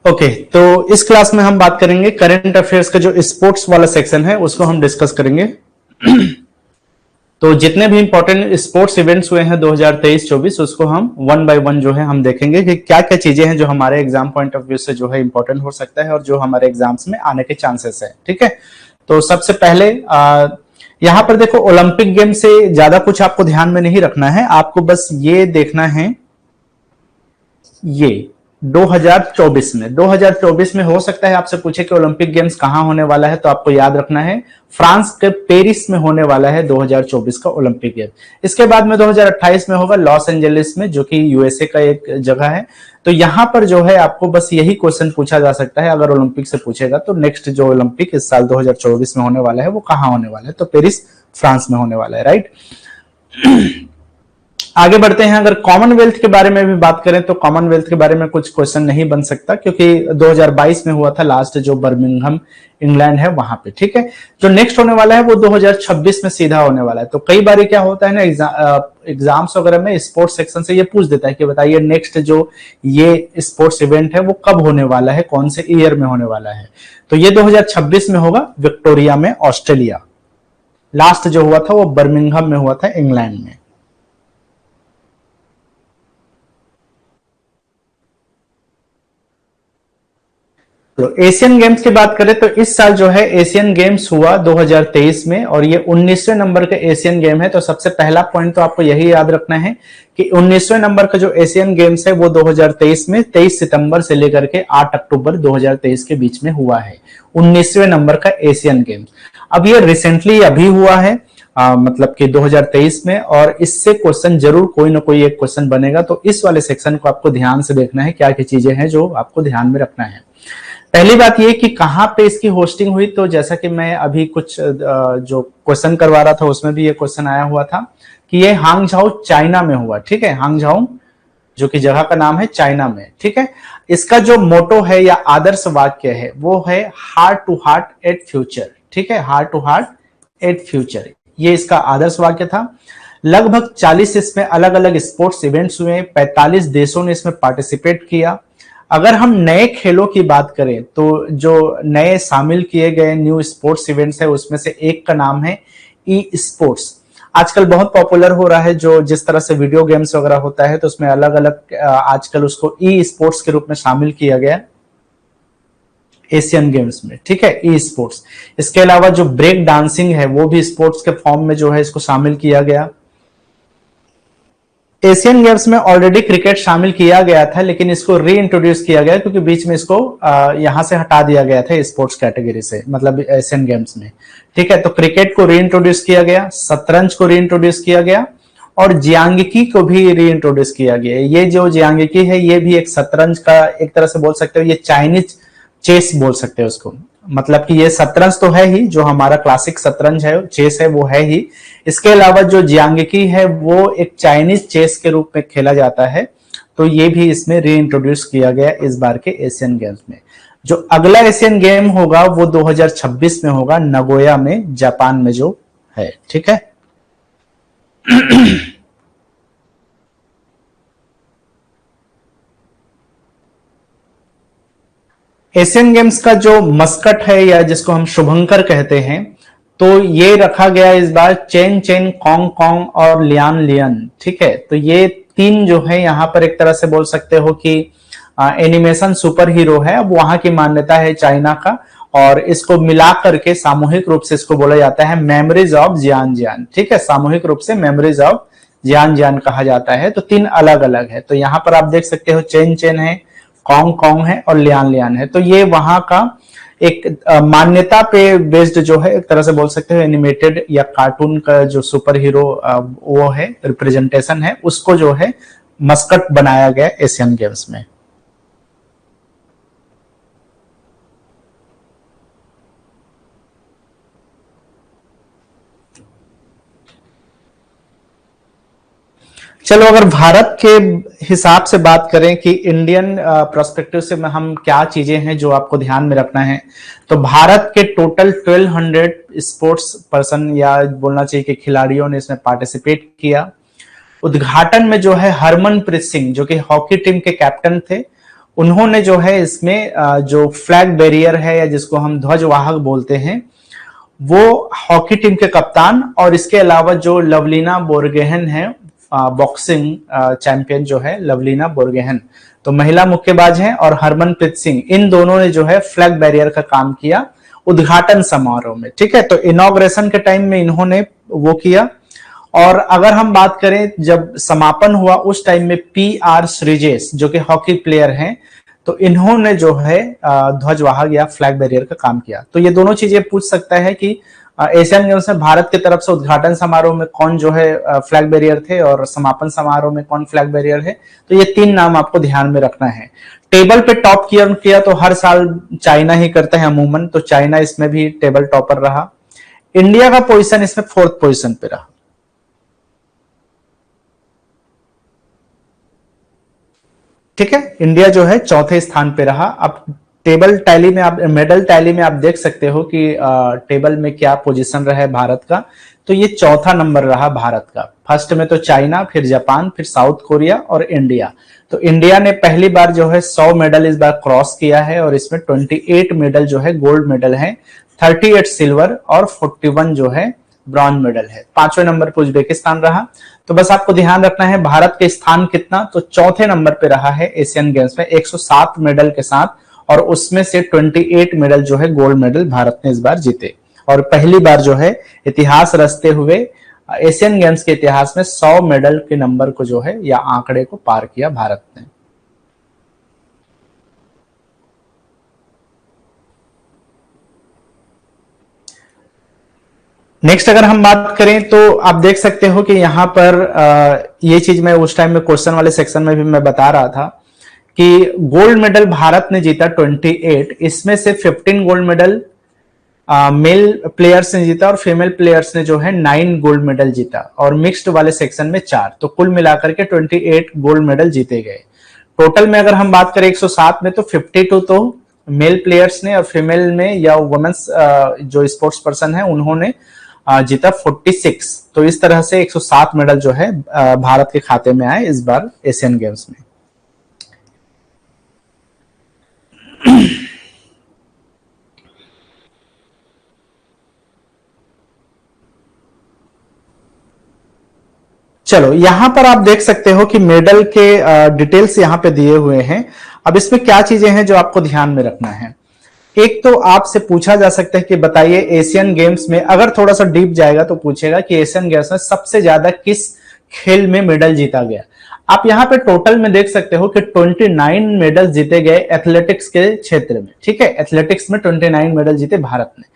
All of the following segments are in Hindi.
ओके, तो इस क्लास में हम बात करेंगे करंट अफेयर्स का जो स्पोर्ट्स वाला सेक्शन है उसको हम डिस्कस करेंगे। तो जितने भी इंपॉर्टेंट स्पोर्ट्स इवेंट्स हुए हैं 2023-24 उसको हम वन बाय वन जो है हम देखेंगे कि क्या क्या चीजें हैं जो हमारे एग्जाम पॉइंट ऑफ व्यू से जो है इंपॉर्टेंट हो सकता है और जो हमारे एग्जाम्स में आने के चांसेस है। ठीक है, तो सबसे पहले यहाँ पर देखो, ओलंपिक गेम से ज्यादा कुछ आपको ध्यान में नहीं रखना है, आपको बस ये देखना है ये 2024 में हो सकता है आपसे पूछे कि ओलंपिक गेम्स कहां होने वाला है, तो आपको याद रखना है फ्रांस के पेरिस में होने वाला है 2024 का ओलंपिक गेम। इसके बाद में 2028 में होगा लॉस एंजलिस में, जो कि यूएसए का एक जगह है। तो यहां पर जो है आपको बस यही क्वेश्चन पूछा जा सकता है अगर ओलंपिक से पूछेगा, तो नेक्स्ट जो ओलंपिक इस साल 2024 में होने वाला है वो कहां होने वाला है, तो पेरिस फ्रांस में होने वाला है, राइट। आगे बढ़ते हैं, अगर कॉमनवेल्थ के बारे में भी बात करें तो कॉमनवेल्थ के बारे में कुछ क्वेश्चन नहीं बन सकता क्योंकि 2022 में हुआ था लास्ट, जो बर्मिंघम इंग्लैंड है वहां पे। ठीक है, जो नेक्स्ट होने वाला है वो 2026 में सीधा होने वाला है। तो कई बार क्या होता है ना, एग्जाम्स वगैरह में स्पोर्ट्स सेक्शन से ये पूछ देता है कि बताइए नेक्स्ट जो ये स्पोर्ट्स इवेंट है वो कब होने वाला है, कौन से ईयर में होने वाला है। तो ये 2026 में होगा विक्टोरिया में, ऑस्ट्रेलिया। लास्ट जो हुआ था वो बर्मिंघम में हुआ था, इंग्लैंड में। तो एशियन गेम्स की बात करें तो इस साल जो है एशियन गेम्स हुआ 2023 में, और ये 19वें नंबर का एशियन गेम है। तो सबसे पहला पॉइंट तो आपको यही याद रखना है कि 19वें नंबर का जो एशियन गेम्स है वो 2023 में 23 सितंबर से लेकर के 8 अक्टूबर 2023 के बीच में हुआ है, 19वें नंबर का एशियन गेम्स। अब ये रिसेंटली अभी हुआ है, मतलब कि 2023 में, और इससे क्वेश्चन जरूर कोई ना कोई एक क्वेश्चन बनेगा। तो इस वाले सेक्शन को आपको ध्यान से देखना है, क्या क्या चीजें हैं जो आपको ध्यान में रखना है। पहली बात ये कि कहां पे इसकी होस्टिंग हुई, तो जैसा कि मैं अभी कुछ जो क्वेश्चन करवा रहा था उसमें भी ये क्वेश्चन आया हुआ था कि ये हांगझाओ चाइना में हुआ। ठीक है, हांगझाओ जो कि जगह का नाम है, चाइना में। ठीक है, इसका जो मोटो है या आदर्श वाक्य है वो है heart to heart at future. ठीक है, heart to heart at future, ये इसका आदर्श वाक्य था। लगभग 40 इसमें अलग अलग स्पोर्ट्स इवेंट्स हुए, 45 देशों ने इसमें पार्टिसिपेट किया। अगर हम नए खेलों की बात करें तो जो नए शामिल किए गए न्यू स्पोर्ट्स इवेंट्स है उसमें से एक का नाम है ई स्पोर्ट्स। आजकल बहुत पॉपुलर हो रहा है, जो जिस तरह से वीडियो गेम्स वगैरह होता है तो उसमें अलग अलग आजकल उसको ई स्पोर्ट्स के रूप में शामिल किया गया एशियन गेम्स में। ठीक है, ई स्पोर्ट्स। इसके अलावा जो ब्रेक डांसिंग है वो भी स्पोर्ट्स के फॉर्म में जो है इसको शामिल किया गया। एशियन गेम्स में ऑलरेडी क्रिकेट शामिल किया गया था, लेकिन इसको री इंट्रोड्यूस किया गया क्योंकि बीच में इसको यहां से हटा दिया गया था स्पोर्ट्स कैटेगरी से, मतलब एशियन गेम्स में। ठीक है, तो क्रिकेट को री इंट्रोड्यूस किया गया, शतरंज को री इंट्रोड्यूस किया गया, और जियांगिकी को भी री इंट्रोड्यूस किया गया। ये जो जियांगिकी है ये भी एक शतरंज का एक तरह से बोल सकते हो, ये चाइनीज चेस बोल सकते हो उसको। मतलब कि ये शतरंज तो है ही, जो हमारा क्लासिक शतरंज है, चेस है, वो है ही। इसके अलावा जो जियांगिकी है वो एक चाइनीज चेस के रूप में खेला जाता है। तो ये भी इसमें री इंट्रोड्यूस किया गया इस बार के एशियन गेम्स में। जो अगला एशियन गेम होगा वो 2026 में होगा, नगोया में, जापान में जो है। ठीक है, एशियन गेम्स का जो मस्कट है या जिसको हम शुभंकर कहते हैं, तो ये रखा गया इस बार चेन चेन, कॉन्ग कॉन्ग और लियान लियन। ठीक है, तो ये तीन जो है यहाँ पर एक तरह से बोल सकते हो कि एनिमेशन सुपर हीरो है। अब वहां की मान्यता है चाइना का, और इसको मिला करके सामूहिक रूप से इसको बोला जाता है मेमोरीज ऑफ जियान जियान। ठीक है, सामूहिक रूप से मेमोरीज ऑफ जियान जियान कहा जाता है। तो तीन अलग अलग है, तो यहाँ पर आप देख सकते हो चेन चेन है, कॉन्ग कॉन्ग है और लियान लियान है। तो ये वहां का एक मान्यता पे बेस्ड जो है एक तरह से बोल सकते हो एनिमेटेड या कार्टून का जो सुपर हीरो वो है, रिप्रेजेंटेशन है, उसको जो है मस्कट बनाया गया एशियन गेम्स में। चलो, अगर भारत के हिसाब से बात करें कि इंडियन पर्सपेक्टिव से हम क्या चीजें हैं जो आपको ध्यान में रखना है, तो भारत के टोटल 1200 स्पोर्ट्स पर्सन या बोलना चाहिए कि खिलाड़ियों ने इसमें पार्टिसिपेट किया। उद्घाटन में जो है हरमनप्रीत सिंह, जो कि हॉकी टीम के कैप्टन थे, उन्होंने जो है इसमें जो फ्लैग बैरियर है या जिसको हम ध्वजवाहक बोलते हैं, वो हॉकी टीम के कप्तान, और इसके अलावा जो लवलीना बोरगोहेन है, बॉक्सिंग चैंपियन जो है लवलीना बोरगोहेन, तो महिला मुक्केबाज हैं, और हरमनप्रीत सिंह, इन दोनों ने जो है फ्लैग बैरियर का काम किया उद्घाटन समारोह में। ठीक है, तो इनॉग्रेशन के टाइम में इन्होंने वो किया। और अगर हम बात करें जब समापन हुआ उस टाइम में PR श्रीजेश जो कि हॉकी प्लेयर हैं, तो इन्होंने जो है ध्वजवाहक या फ्लैग बैरियर का काम किया। तो ये दोनों चीजें पूछ सकता है कि एशियन गेम्स में भारत की तरफ से उद्घाटन समारोह में कौन जो है फ्लैग बैरियर थे और समापन समारोह में कौन फ्लैग बैरियर है। तो ये 3 नाम आपको ध्यान में रखना है। टेबल पे टॉप किया तो हर साल चाइना ही करते हैं अमूमन, तो चाइना इसमें भी टेबल टॉपर रहा। इंडिया का पोजीशन इसमें 4th पोजीशन पे रहा। ठीक है, इंडिया जो है 4थे स्थान पे रहा। अब टेबल टैली में आप, मेडल टैली में आप देख सकते हो कि टेबल में क्या पोजीशन रहा है भारत का। तो ये 4था नंबर रहा भारत का। फर्स्ट में तो चाइना, फिर जापान, फिर साउथ कोरिया और इंडिया। तो इंडिया ने पहली बार जो है 100 मेडल इस बार क्रॉस किया है, और इसमें 28 मेडल जो है गोल्ड मेडल है, 38 सिल्वर और 41 जो है ब्रॉन्ज मेडल है। 5वें नंबर पर उज्बेकिस्तान रहा। तो बस आपको ध्यान रखना है भारत के स्थान कितना, तो 4थे नंबर पे रहा है एशियन गेम्स में 107 मेडल के साथ, और उसमें से 28 मेडल जो है गोल्ड मेडल भारत ने इस बार जीते। और पहली बार जो है इतिहास रचते हुए एशियन गेम्स के इतिहास में 100 मेडल के नंबर को जो है या आंकड़े को पार किया भारत ने। नेक्स्ट अगर हम बात करें तो आप देख सकते हो कि यहां पर ये चीज मैं उस टाइम में क्वेश्चन वाले सेक्शन में भी मैं बता रहा था कि गोल्ड मेडल भारत ने जीता 28, इसमें से 15 गोल्ड मेडल मेल प्लेयर्स ने जीता और फीमेल प्लेयर्स ने जो है 9 गोल्ड मेडल जीता, और मिक्स्ड वाले सेक्शन में 4। तो कुल मिलाकर के 28 गोल्ड मेडल जीते गए। टोटल में अगर हम बात करें 107 में, तो 52 तो मेल प्लेयर्स ने, और फीमेल में या वुमेन्स जो स्पोर्ट्स पर्सन है उन्होंने जीता 46। तो इस तरह से 107 मेडल जो है भारत के खाते में आए इस बार एशियन गेम्स में। चलो, यहां पर आप देख सकते हो कि मेडल के डिटेल्स यहां पे दिए हुए हैं। अब इसमें क्या चीजें हैं जो आपको ध्यान में रखना है। एक तो आपसे पूछा जा सकता है कि बताइए एशियन गेम्स में, अगर थोड़ा सा डीप जाएगा तो पूछेगा कि एशियन गेम्स में सबसे ज्यादा किस खेल में मेडल जीता गया। आप यहां पे टोटल में देख सकते हो कि 29 मेडल जीते गए एथलेटिक्स के क्षेत्र में। ठीक है, एथलेटिक्स में 29 मेडल जीते भारत ने।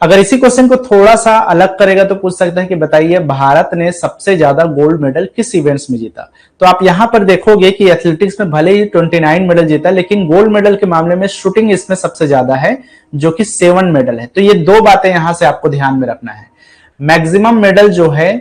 अगर इसी क्वेश्चन को थोड़ा सा अलग करेगा तो पूछ सकता है कि बताइए भारत ने सबसे ज्यादा गोल्ड मेडल किस इवेंट्स में जीता। तो आप यहां पर देखोगे कि एथलेटिक्स में भले ही 29 मेडल जीता, लेकिन गोल्ड मेडल के मामले में शूटिंग इसमें सबसे ज्यादा है जो कि 7 मेडल है। तो ये 2 बातें यहां से आपको ध्यान में रखना है। मैक्सिमम मेडल जो है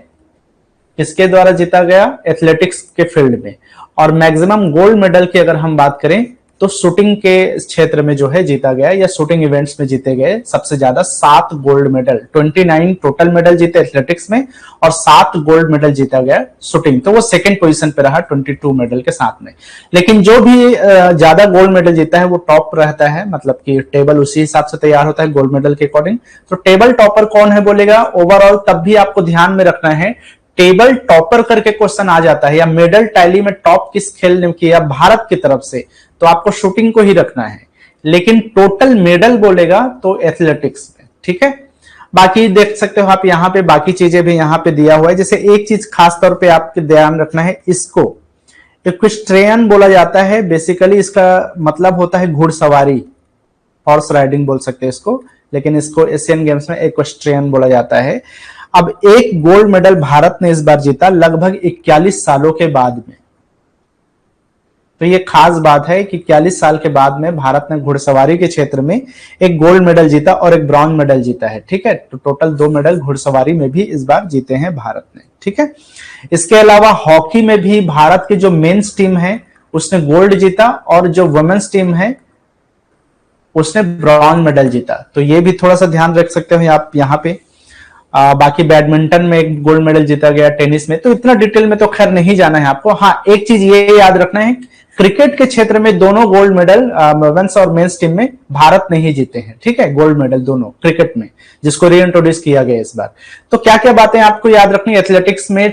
किसके द्वारा जीता गया, एथलेटिक्स के फील्ड में, और मैक्सिमम गोल्ड मेडल की अगर हम बात करें तो शूटिंग के क्षेत्र में जो है जीता गया, या शूटिंग इवेंट्स में जीते गए सबसे ज्यादा 7 गोल्ड मेडल। 29 टोटल मेडल जीते एथलेटिक्स में और 7 गोल्ड मेडल जीता गया शूटिंग, तो वो सेकंड पोजीशन पे रहा 22 मेडल के साथ में। लेकिन जो भी ज्यादा गोल्ड मेडल जीता है वो टॉप रहता है, मतलब कि टेबल उसी हिसाब से तैयार होता है गोल्ड मेडल के अकॉर्डिंग। तो टेबल टॉपर कौन है बोलेगा ओवरऑल, तब भी आपको ध्यान में रखना है टेबल टॉपर करके क्वेश्चन आ जाता है, या मेडल टैली में टॉप किस खेल ने किया भारत की तरफ से, तो आपको शूटिंग को ही रखना है। लेकिन टोटल मेडल बोलेगा तो एथलेटिक्स में। ठीक है, बाकी देख सकते हो आप यहाँ पे बाकी चीजें भी यहाँ पे दिया हुआ है। जैसे एक चीज खास तौर पे आपके ध्यान रखना है, इसको इक्वेस्ट्रियन बोला जाता है। बेसिकली इसका मतलब होता है घुड़सवारी, हॉर्स राइडिंग बोल सकते हैं इसको, लेकिन इसको एशियन गेम्स में इक्वेस्ट्रियन बोला जाता है। अब एक गोल्ड मेडल भारत ने इस बार जीता लगभग 41 सालों के बाद में। तो ये खास बात है कि 41 साल के बाद में भारत ने घुड़सवारी के क्षेत्र में एक गोल्ड मेडल जीता और एक ब्रॉन्ज मेडल जीता है। ठीक है, तो टोटल 2 मेडल घुड़सवारी में भी इस बार जीते हैं भारत ने। ठीक है, इसके अलावा हॉकी में भी भारत की जो मेंस टीम है उसने गोल्ड जीता, और जो वुमेन्स टीम है उसने ब्रॉन्ज मेडल जीता। तो ये भी थोड़ा सा ध्यान रख सकते हो आप यहाँ पे। बाकी बैडमिंटन में एक गोल्ड मेडल जीता गया, टेनिस में, तो इतना डिटेल में तो खैर नहीं जाना है आपको। हाँ, एक चीज ये याद रखना है, क्रिकेट के क्षेत्र में दोनों गोल्ड मेडल वुमेन्स और मेंस टीम में भारत ने ही जीते हैं, ठीक है, गोल्ड मेडल दोनों क्रिकेट में, जिसको रीइंट्रोड्यूस किया गया इस बार। तो क्या क्या बातें आपको याद रखनी, एथलेटिक्स में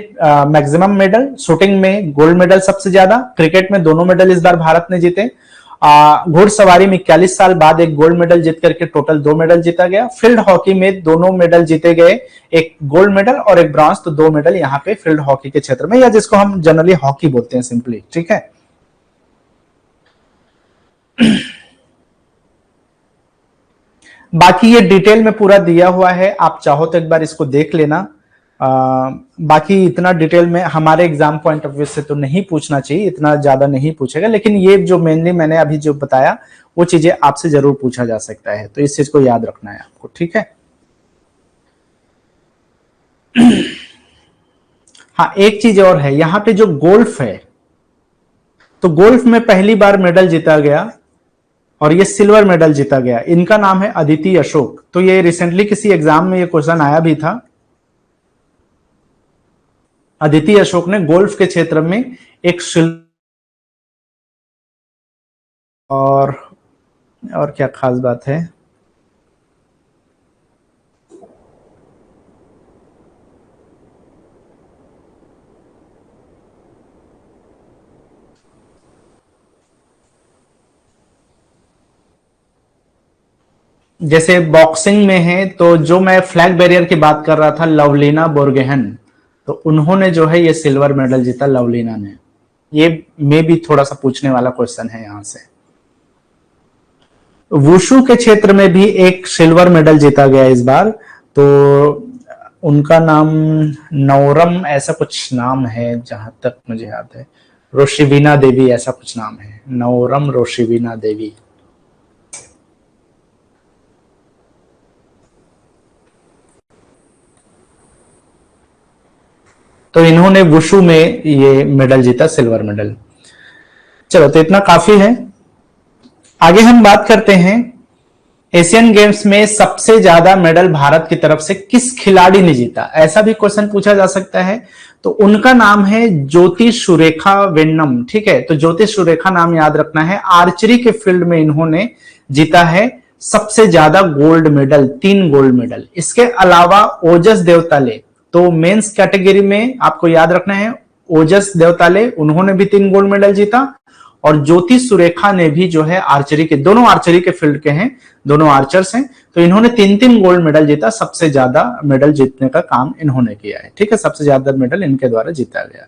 मैक्सिमम मेडल, शूटिंग में गोल्ड मेडल सबसे ज्यादा, क्रिकेट में दोनों मेडल इस बार भारत ने जीते, घुड़सवारी में 41 साल बाद एक गोल्ड मेडल जीत करके टोटल 2 मेडल जीता गया, फील्ड हॉकी में दोनों मेडल जीते गए, एक गोल्ड मेडल और एक ब्रॉन्ज, तो 2 मेडल यहाँ पे फील्ड हॉकी के क्षेत्र में, या जिसको हम जनरली हॉकी बोलते हैं सिंपली, ठीक है। बाकी ये डिटेल में पूरा दिया हुआ है, आप चाहो तो एक बार इसको देख लेना। बाकी इतना डिटेल में हमारे एग्जाम पॉइंट ऑफ व्यू से तो नहीं पूछना चाहिए, इतना ज्यादा नहीं पूछेगा, लेकिन ये जो मेनली मैंने अभी जो बताया वो चीजें आपसे जरूर पूछा जा सकता है, तो इस चीज को याद रखना है आपको, ठीक है। हाँ, एक चीज और है, यहाँ पे जो गोल्फ है, तो गोल्फ में पहली बार मेडल जीता गया और ये सिल्वर मेडल जीता गया, इनका नाम है अदिति अशोक। तो ये रिसेंटली किसी एग्जाम में ये क्वेश्चन आया भी था। अदिति अशोक ने गोल्फ के क्षेत्र में एक और क्या खास बात है, जैसे बॉक्सिंग में है तो जो मैं फ्लैग बैरियर की बात कर रहा था, लवलीना बोर्गेहन, तो उन्होंने जो है ये सिल्वर मेडल जीता, लवलीना ने। ये में भी थोड़ा सा पूछने वाला क्वेश्चन है यहां से। वुशु के क्षेत्र में भी एक सिल्वर मेडल जीता गया इस बार, तो उनका नाम नौरम ऐसा कुछ नाम है जहां तक मुझे याद है, रोशिवीना देवी ऐसा कुछ नाम है, नौरम रोशिवीना देवी। तो इन्होंने वुशु में ये मेडल जीता, सिल्वर मेडल। चलो, तो इतना काफी है। आगे हम बात करते हैं एशियन गेम्स में सबसे ज्यादा मेडल भारत की तरफ से किस खिलाड़ी ने जीता, ऐसा भी क्वेश्चन पूछा जा सकता है। तो उनका नाम है ज्योति सुरेखा वेन्नम, ठीक है। तो ज्योति सुरेखा नाम याद रखना है। आर्चरी के फील्ड में इन्होंने जीता है सबसे ज्यादा गोल्ड मेडल, 3 गोल्ड मेडल। इसके अलावा ओजस देवताले, तो मेंस कैटेगरी में आपको याद रखना है, ओजस देवताले उन्होंने भी 3 गोल्ड मेडल जीता, और ज्योति सुरेखा ने भी जो है आर्चरी के, दोनों आर्चरी के फील्ड के हैं, दोनों आर्चर्स हैं, तो इन्होंने 3-3 गोल्ड मेडल जीता। सबसे ज्यादा मेडल जीतने का काम इन्होंने किया है, ठीक है, सबसे ज्यादा मेडल इनके द्वारा जीता गया।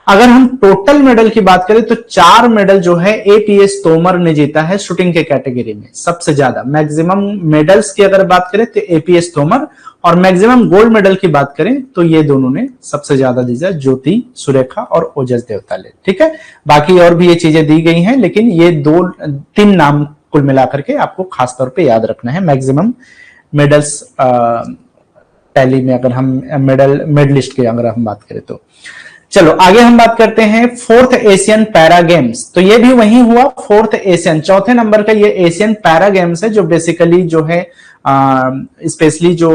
अगर हम टोटल मेडल की बात करें तो 4 मेडल जो है एपीएस तोमर ने जीता है शूटिंग के कैटेगरी में, सबसे ज्यादा। मैक्सिमम मेडल्स की अगर बात करें तो एपीएस तोमर, और मैक्सिमम गोल्ड मेडल की बात करें तो ये दोनों ने सबसे ज्यादा जीता, ज्योति सुरेखा और ओजस देवताले, ठीक है। बाकी और भी ये चीजें दी गई हैं, लेकिन ये 2-3 नाम कुल मिलाकर के आपको खास तौर पे याद रखना है मैक्सिमम मेडल्स टैली में, अगर हम मेडलिस्ट की अगर हम बात करें तो। चलो आगे हम बात करते हैं 4th एशियन पैरा गेम्स। तो ये भी वही हुआ, 4th एशियन, चौथे नंबर का ये एशियन पैरा गेम्स है, जो बेसिकली जो है स्पेशली जो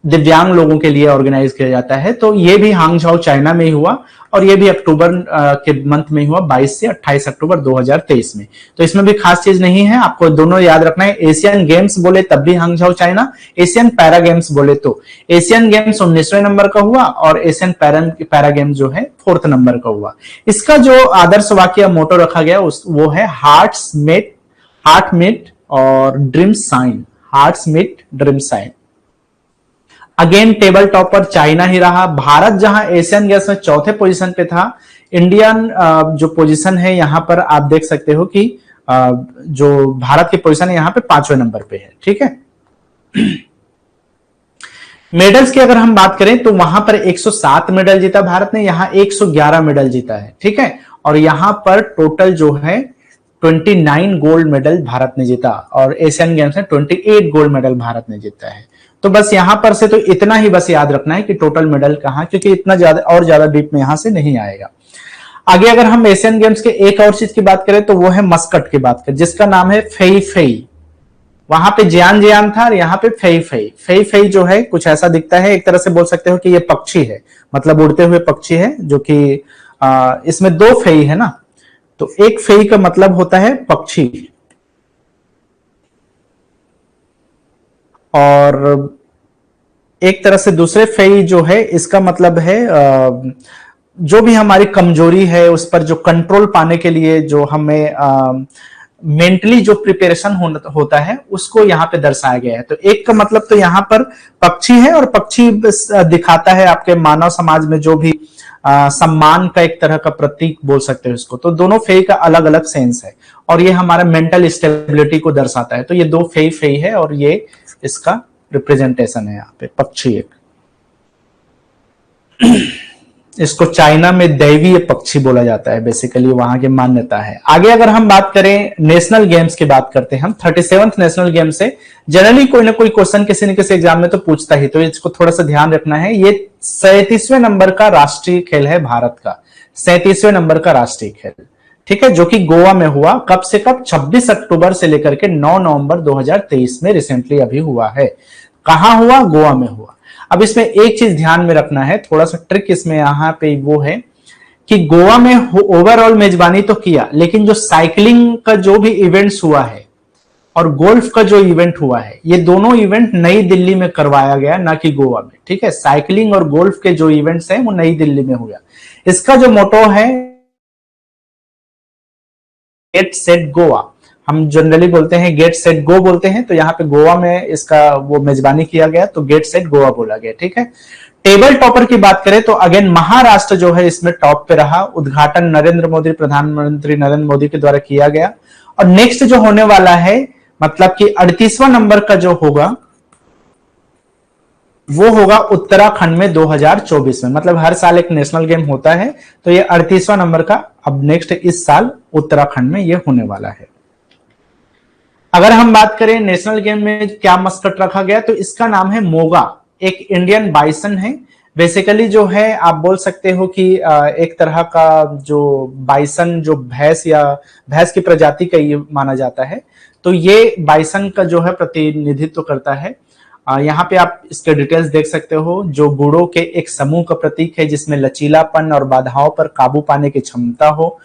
दिव्यांग लोगों के लिए ऑर्गेनाइज किया जाता है। तो ये भी हांगझाओ चाइना में ही हुआ, और ये भी अक्टूबर के मंथ में हुआ, 22 से 28 अक्टूबर 2023 में। तो इसमें भी खास चीज नहीं है, आपको दोनों याद रखना है। एशियन गेम्स बोले तब भी Hangzhou China, Asian para games बोले तो एशियन गेम्स 19वें नंबर का हुआ, और एशियन पैरा गेम्स जो है 4th नंबर का हुआ। इसका जो आदर्श वाक्य मोटो रखा गया वो है हार्ट मीट और dream sign, hearts meet dream sign. Again table topper China ही रहा। भारत जहां एशियन गेम्स में 4थे पोजीशन पे था, इंडियन जो पोजीशन है यहां पर आप देख सकते हो कि जो भारत की पोजीशन है यहां पे 5वें नंबर पे है, ठीक है। मेडल्स की अगर हम बात करें तो वहां पर 107 मेडल जीता भारत ने, यहां 111 मेडल जीता है, ठीक है। और यहां पर टोटल जो है 29 गोल्ड मेडल भारत ने जीता, और एशियन गेम्स में 28 गोल्ड मेडल भारत ने जीता है। तो बस यहां पर से तो इतना ही बस याद रखना है कि टोटल मेडल कहां, क्योंकि इतना ज्यादा और ज्यादा डीप में यहां से नहीं आएगा। आगे अगर हम एशियन गेम्स के एक और चीज की बात करें तो वो है मस्कट की बात करें, जिसका नाम है फेई फेई। वहां पे जियान था, और यहाँ पे फेई फेई। फेई फेई जो है कुछ ऐसा दिखता है, एक तरह से बोल सकते हो कि ये पक्षी है, मतलब उड़ते हुए पक्षी है, जो कि इसमें दो फेई है ना, तो एक फेई का मतलब होता है पक्षी, और एक तरह से दूसरे फेई जो है इसका मतलब है जो भी हमारी कमजोरी है उस पर जो कंट्रोल पाने के लिए जो हमें मेंटली जो प्रिपरेशन होता है उसको यहाँ पे दर्शाया गया है। तो एक का मतलब तो यहाँ पर पक्षी है, और पक्षी दिखाता है आपके मानव समाज में जो भी सम्मान का एक तरह का प्रतीक बोल सकते हैं उसको। तो दोनों फेई का अलग अलग सेंस है, और ये हमारा मेंटल स्टेबिलिटी को दर्शाता है। तो ये दो फेई फेई है, और ये इसका रिप्रेजेंटेशन है यहाँ पे पक्षी एक। इसको चाइना में दैवीय पक्षी बोला जाता है, बेसिकली वहां की मान्यता है। आगे अगर हम बात करें नेशनल गेम्स की बात करते हैं हम, 37th नेशनल गेम से जनरली कोई ना कोई क्वेश्चन किसी न किसी एग्जाम में तो पूछता ही, तो इसको थोड़ा सा ध्यान रखना है। ये 37वें नंबर का राष्ट्रीय खेल है भारत का, 37वें नंबर का राष्ट्रीय खेल, ठीक है, जो कि गोवा में हुआ। कब से कब? 26 अक्टूबर से लेकर के 9 नवंबर 2023 में रिसेंटली अभी हुआ है। कहां हुआ? गोवा में हुआ। अब इसमें एक चीज ध्यान में रखना है, थोड़ा सा ट्रिक इसमें यहां पे वो है कि गोवा में ओवरऑल मेजबानी तो किया, लेकिन जो साइकिलिंग का जो भी इवेंट्स हुआ है और गोल्फ का जो इवेंट हुआ है, ये दोनों इवेंट नई दिल्ली में करवाया गया, ना कि गोवा में, ठीक है। साइकिलिंग और गोल्फ के जो इवेंट्स हैं वो नई दिल्ली में हुआ। इसका जो मोटो है गेट सेट गोवा, हम जनरली बोलते हैं गेट सेट गो बोलते हैं, तो यहाँ पे गोवा में इसका वो मेजबानी किया गया, तो गेट सेट गोवा बोला गया, ठीक है। टेबल टॉपर की बात करें तो अगेन महाराष्ट्र जो है इसमें टॉप पे रहा। उद्घाटन नरेंद्र मोदी, प्रधानमंत्री नरेंद्र मोदी के द्वारा किया गया। और नेक्स्ट जो होने वाला है, मतलब कि 38वां नंबर का जो होगा वो होगा उत्तराखंड में 2024 में। मतलब हर साल एक नेशनल गेम होता है, तो ये 38वां नंबर का अब नेक्स्ट इस साल उत्तराखंड में ये होने वाला है। अगर हम बात करें नेशनल गेम में क्या मस्कट रखा गया, तो इसका नाम है मोगा, एक इंडियन बाइसन है। बेसिकली जो है आप बोल सकते हो कि एक तरह का जो बाइसन जो भैंस या भैंस की प्रजाति का ये माना जाता है, तो ये बाइसन का जो है प्रतिनिधित्व करता है। यहाँ पे आप इसके डिटेल्स देख सकते हो, जो गुड़ों के एक समूह का प्रतीक है जिसमें लचीलापन और बाधाओं पर काबू पाने की क्षमता हो।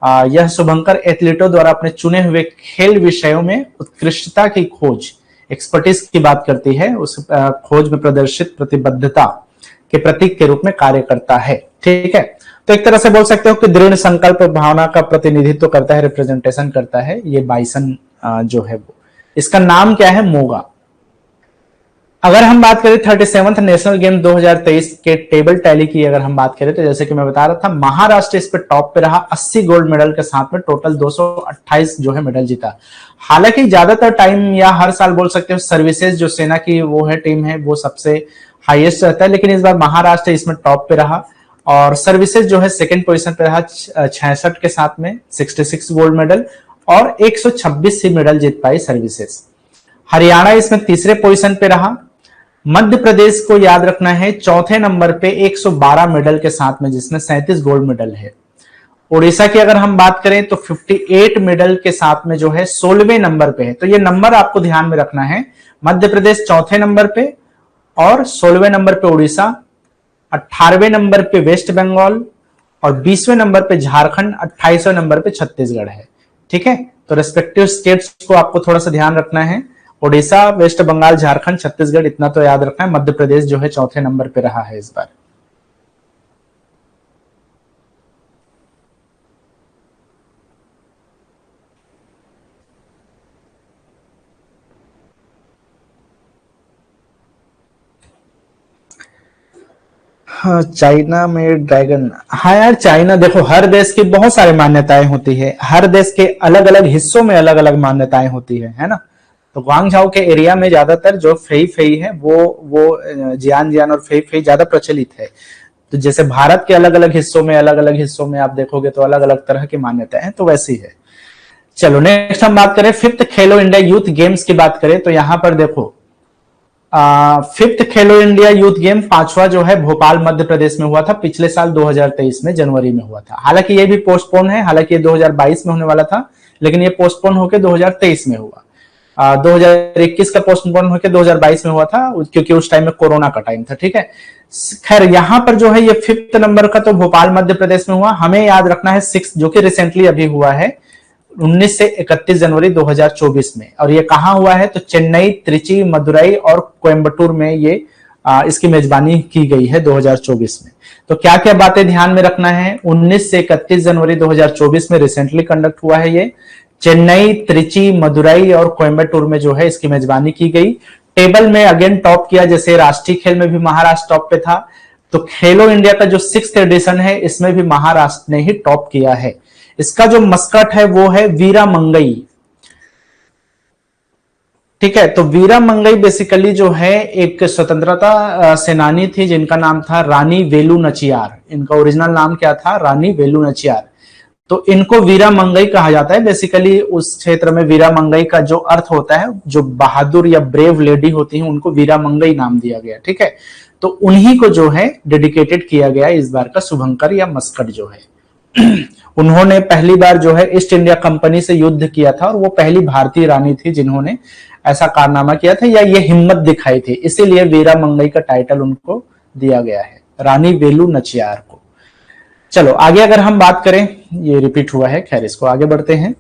यह शुभंकर एथलीटों द्वारा अपने चुने हुए खेल विषयों में उत्कृष्टता की खोज, एक्सपर्टीज की बात करती है, उस खोज में प्रदर्शित प्रतिबद्धता के प्रतीक के रूप में कार्य करता है, ठीक है। तो एक तरह से बोल सकते हो कि दृढ़ संकल्प भावना का प्रतिनिधित्व करता है, रिप्रेजेंटेशन करता है ये बाइसन जो है वो। इसका नाम क्या है? मोगा। अगर हम बात करें 37th नेशनल गेम 2023 के टेबल टैली की अगर हम बात करें, तो जैसे कि मैं बता रहा था महाराष्ट्र इस पे टॉप पे रहा 80 गोल्ड मेडल के साथ में, टोटल 228 जो है मेडल जीता। हालांकि ज्यादातर टाइम या हर साल बोल सकते हो सर्विसेज जो सेना की वो है टीम है वो सबसे हाईएस्ट रहता है, लेकिन इस बार महाराष्ट्र इसमें टॉप पे रहा। और सर्विसेज जो है सेकेंड पोजिशन पे रहा 66 के साथ में 66 गोल्ड मेडल, और 126 ही मेडल जीत पाई सर्विसेज। हरियाणा इसमें तीसरे पोजिशन पे रहा। मध्य प्रदेश को याद रखना है चौथे नंबर पे 112 मेडल के साथ में, जिसमें 37 गोल्ड मेडल है। उड़ीसा की अगर हम बात करें तो 58 मेडल के साथ में जो है 16वें नंबर पे है। तो ये नंबर आपको ध्यान में रखना है, मध्य प्रदेश चौथे नंबर पे और 16वें नंबर पे उड़ीसा, 18वें नंबर पे वेस्ट बंगाल और 20वें नंबर पे झारखंड, 28वें नंबर पे छत्तीसगढ़ है, ठीक है। तो रेस्पेक्टिव स्टेट्स को आपको थोड़ा सा ध्यान रखना है, उड़ीसा, वेस्ट बंगाल, झारखंड, छत्तीसगढ़, इतना तो याद रखना है। मध्य प्रदेश जो है चौथे नंबर पे रहा है इस बार। हाँ, चाइना में ड्रैगन, हाँ यार चाइना देखो हर देश की बहुत सारी मान्यताएं होती है, हर देश के अलग अलग हिस्सों में अलग अलग मान्यताएं होती है ना। तो ग्वांगझाओ के एरिया में ज्यादातर जो फेई फेई है वो जियान जियान और फेई फेई ज्यादा प्रचलित है। तो जैसे भारत के अलग अलग हिस्सों में आप देखोगे तो अलग अलग तरह की मान्यताएं हैं, तो वैसी है। चलो नेक्स्ट हम बात करें फिफ्थ खेलो इंडिया यूथ गेम्स की बात करें, तो यहां पर देखो फिफ्थ खेलो इंडिया यूथ गेम पांचवा जो है भोपाल मध्य प्रदेश में हुआ था, पिछले साल 2023 में जनवरी में हुआ था। हालांकि ये भी पोस्टपोन है, हालांकि ये 2022 में होने वाला था, लेकिन ये पोस्टपोन होकर 2023 में हुआ। 2021 का पोस्टपोन होकर 2022 में हुआ था, क्योंकि उस टाइम में कोरोना का टाइम था। ठीक है, खैर यहाँ पर जो है ये 5th नंबर का तो भोपाल मध्य प्रदेश में हुआ। हमें याद रखना है 6 जो कि रिसेंटली अभी हुआ है 19 से 31 जनवरी 2024 में। और ये कहाँ हुआ है तो चेन्नई, त्रिची, मदुरई और कोयम्बटूर में ये इसकी मेजबानी की गई है 2024 में। तो क्या क्या बातें ध्यान में रखना है, 19 से 31 जनवरी 2024 में रिसेंटली कंडक्ट हुआ है ये। चेन्नई, त्रिची, मदुरई और कोयम्बटूर में जो है इसकी मेजबानी की गई। टेबल में अगेन टॉप किया, जैसे राष्ट्रीय खेल में भी महाराष्ट्र टॉप पे था, तो खेलो इंडिया का जो 6th एडिशन है इसमें भी महाराष्ट्र ने ही टॉप किया है। इसका जो मस्कट है वो है वीरा मंगई। ठीक है, तो वीरा मंगई बेसिकली जो है एक स्वतंत्रता सेनानी थी जिनका नाम था रानी वेलु नचियार। इनका ओरिजिनल नाम क्या था, रानी वेलु नचियार। तो इनको वीरा मंगई कहा जाता है। बेसिकली उस क्षेत्र में वीरा मंगई का जो अर्थ होता है, जो बहादुर या ब्रेव लेडी होती हैं उनको वीरा मंगई नाम दिया गया। ठीक है, तो उन्हीं को जो है डेडिकेटेड किया गया इस बार का शुभंकर या मस्कट जो है। उन्होंने पहली बार जो है ईस्ट इंडिया कंपनी से युद्ध किया था और वो पहली भारतीय रानी थी जिन्होंने ऐसा कारनामा किया था या ये हिम्मत दिखाई थी, इसीलिए वीरा मंगई का टाइटल उनको दिया गया है, रानी वेलु नचियार को। चलो आगे अगर हम बात करें, ये रिपीट हुआ है, खैर इसको आगे बढ़ते हैं।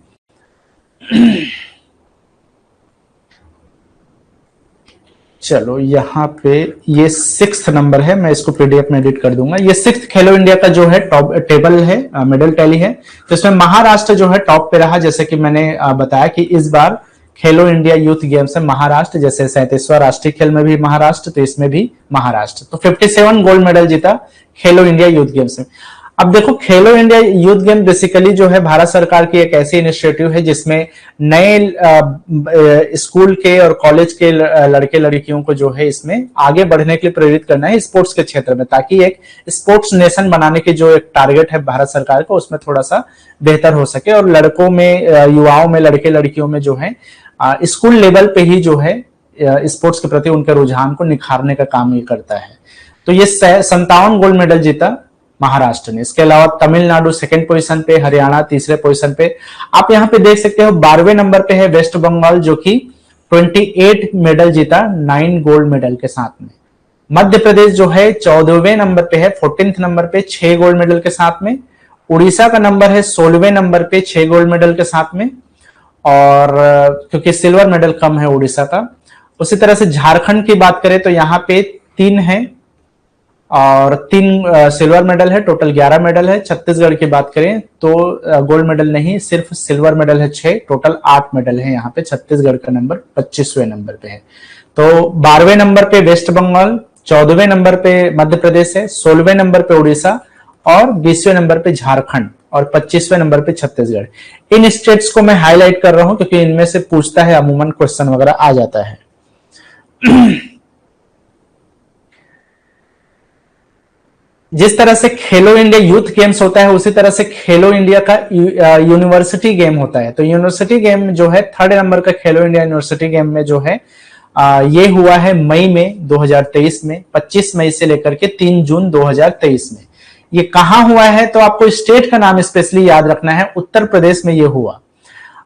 चलो यहाँ पे ये 6th नंबर है, मैं इसको पीडीएफ में एडिट कर दूंगा। ये 6th खेलो इंडिया का जो है टॉप टेबल है, मेडल टैली है। तो इसमें महाराष्ट्र जो है टॉप पे रहा, जैसे कि मैंने बताया कि इस बार खेलो इंडिया यूथ गेम्स में महाराष्ट्र, जैसे 37वां राष्ट्रीय खेल में भी महाराष्ट्र, तो इसमें भी महाराष्ट्र। तो 57 गोल्ड मेडल जीता खेलो इंडिया यूथ गेम्स में। अब देखो, खेलो इंडिया यूथ गेम बेसिकली जो है भारत सरकार की एक ऐसी इनिशिएटिव है जिसमें नए स्कूल के और कॉलेज के लड़के लड़कियों को जो है इसमें आगे बढ़ने के लिए प्रेरित करना है स्पोर्ट्स के क्षेत्र में, ताकि एक स्पोर्ट्स नेशन बनाने की जो एक टारगेट है भारत सरकार का उसमें थोड़ा सा बेहतर हो सके। और लड़कों में, युवाओं में, लड़के लड़कियों में जो है स्कूल लेवल पे ही जो है स्पोर्ट्स के प्रति उनके रुझान को निखारने का काम ये करता है। तो ये 57 गोल्ड मेडल जीता महाराष्ट्र ने। इसके अलावा तमिलनाडु 2nd पोजीशन पे, हरियाणा 3रे पोजीशन पे। आप यहाँ पे देख सकते हो 12वें नंबर पे है वेस्ट बंगाल, जो कि 28 मेडल जीता 9 गोल्ड मेडल के साथ में। मध्य प्रदेश जो है 14वें नंबर पे है, 14th नंबर पे 6 गोल्ड मेडल के साथ में। उड़ीसा का नंबर है 16वें नंबर पे 6 गोल्ड मेडल के साथ में, और क्योंकि सिल्वर मेडल कम है उड़ीसा का। उसी तरह से झारखंड की बात करें तो यहाँ पे 3 है और 3 सिल्वर मेडल है, टोटल 11 मेडल है। छत्तीसगढ़ की बात करें तो गोल्ड मेडल नहीं, सिर्फ सिल्वर मेडल है 6, टोटल 8 मेडल है यहाँ पे। छत्तीसगढ़ का नंबर 25वें नंबर पे है। तो 12वें नंबर पे वेस्ट बंगाल, 14वें नंबर पे मध्य प्रदेश है, 16वें नंबर पे उड़ीसा और 20वें नंबर पे झारखंड और 25वें नंबर पे छत्तीसगढ़। इन स्टेट्स को मैं हाईलाइट कर रहा हूं क्योंकि इनमें से पूछता है, अमूमन क्वेश्चन वगैरह आ जाता है। जिस तरह से खेलो इंडिया यूथ गेम्स होता है उसी तरह से खेलो इंडिया का यूनिवर्सिटी गेम होता है। तो यूनिवर्सिटी गेम जो है 3rd नंबर का खेलो इंडिया यूनिवर्सिटी गेम में जो है ये हुआ है मई में 2023 में, 25 मई से लेकर के 3 जून 2023 में। ये कहां हुआ है तो आपको स्टेट का नाम स्पेशली याद रखना है, उत्तर प्रदेश में ये हुआ।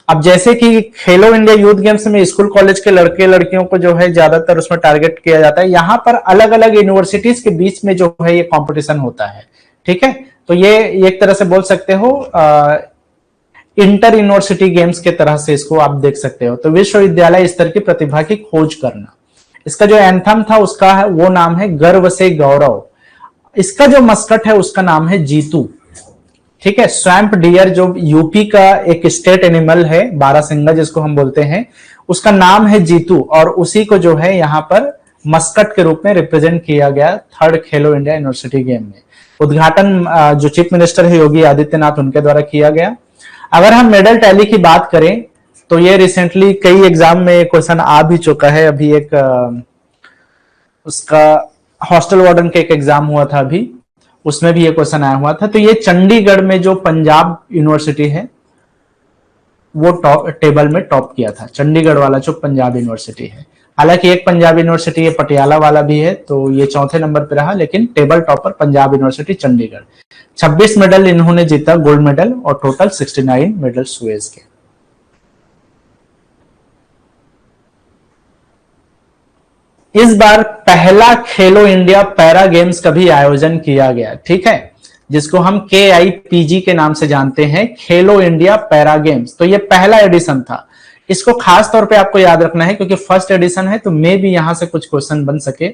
अब जैसे कि खेलो इंडिया यूथ गेम्स में स्कूल कॉलेज के लड़के लड़कियों को जो है ज्यादातर उसमें टारगेट किया जाता है, यहाँ पर अलग अलग यूनिवर्सिटीज के बीच में जो है ये कंपटीशन होता है। ठीक है, तो ये एक तरह से बोल सकते हो इंटर यूनिवर्सिटी गेम्स के तरह से इसको आप देख सकते हो। तो विश्वविद्यालय स्तर की प्रतिभा की खोज करना, इसका जो एंथम था उसका है वो नाम है गर्व से गौरव। इसका जो मस्कट है उसका नाम है जीतू। ठीक है, स्वैम्प डियर जो यूपी का एक स्टेट एनिमल है, बारहसिंगा जिसको हम बोलते हैं, उसका नाम है जीतू, और उसी को जो है यहाँ पर मस्कट के रूप में रिप्रेजेंट किया गया 3rd खेलो इंडिया यूनिवर्सिटी गेम में। उद्घाटन जो चीफ मिनिस्टर है योगी आदित्यनाथ उनके द्वारा किया गया। अगर हम मेडल टैली की बात करें तो ये रिसेंटली कई एग्जाम में क्वेश्चन आ भी चुका है। अभी एक उसका हॉस्टल वार्डन का एक एग्जाम हुआ था अभी, उसमें भी ये क्वेश्चन आया हुआ था। तो ये चंडीगढ़ में जो पंजाब यूनिवर्सिटी है वो टेबल में टॉप किया था, चंडीगढ़ वाला जो पंजाब यूनिवर्सिटी है। हालांकि एक पंजाब यूनिवर्सिटी है पटियाला वाला भी है, तो ये 4थे नंबर पे रहा, लेकिन table topper Punjab university Chandigarh. 26 medal इन्होंने जीता गोल्ड मेडल, और टोटल 69 मेडल्स हुए इसके। इस बार पहला खेलो इंडिया पैरा गेम्स का भी आयोजन किया गया, ठीक है, जिसको हम KIPG के नाम से जानते हैं, खेलो इंडिया पैरा गेम्स। तो ये पहला एडिशन था। इसको खास तौर पे आपको याद रखना है क्योंकि फर्स्ट एडिशन है, तो मे भी यहां से कुछ क्वेश्चन बन सके।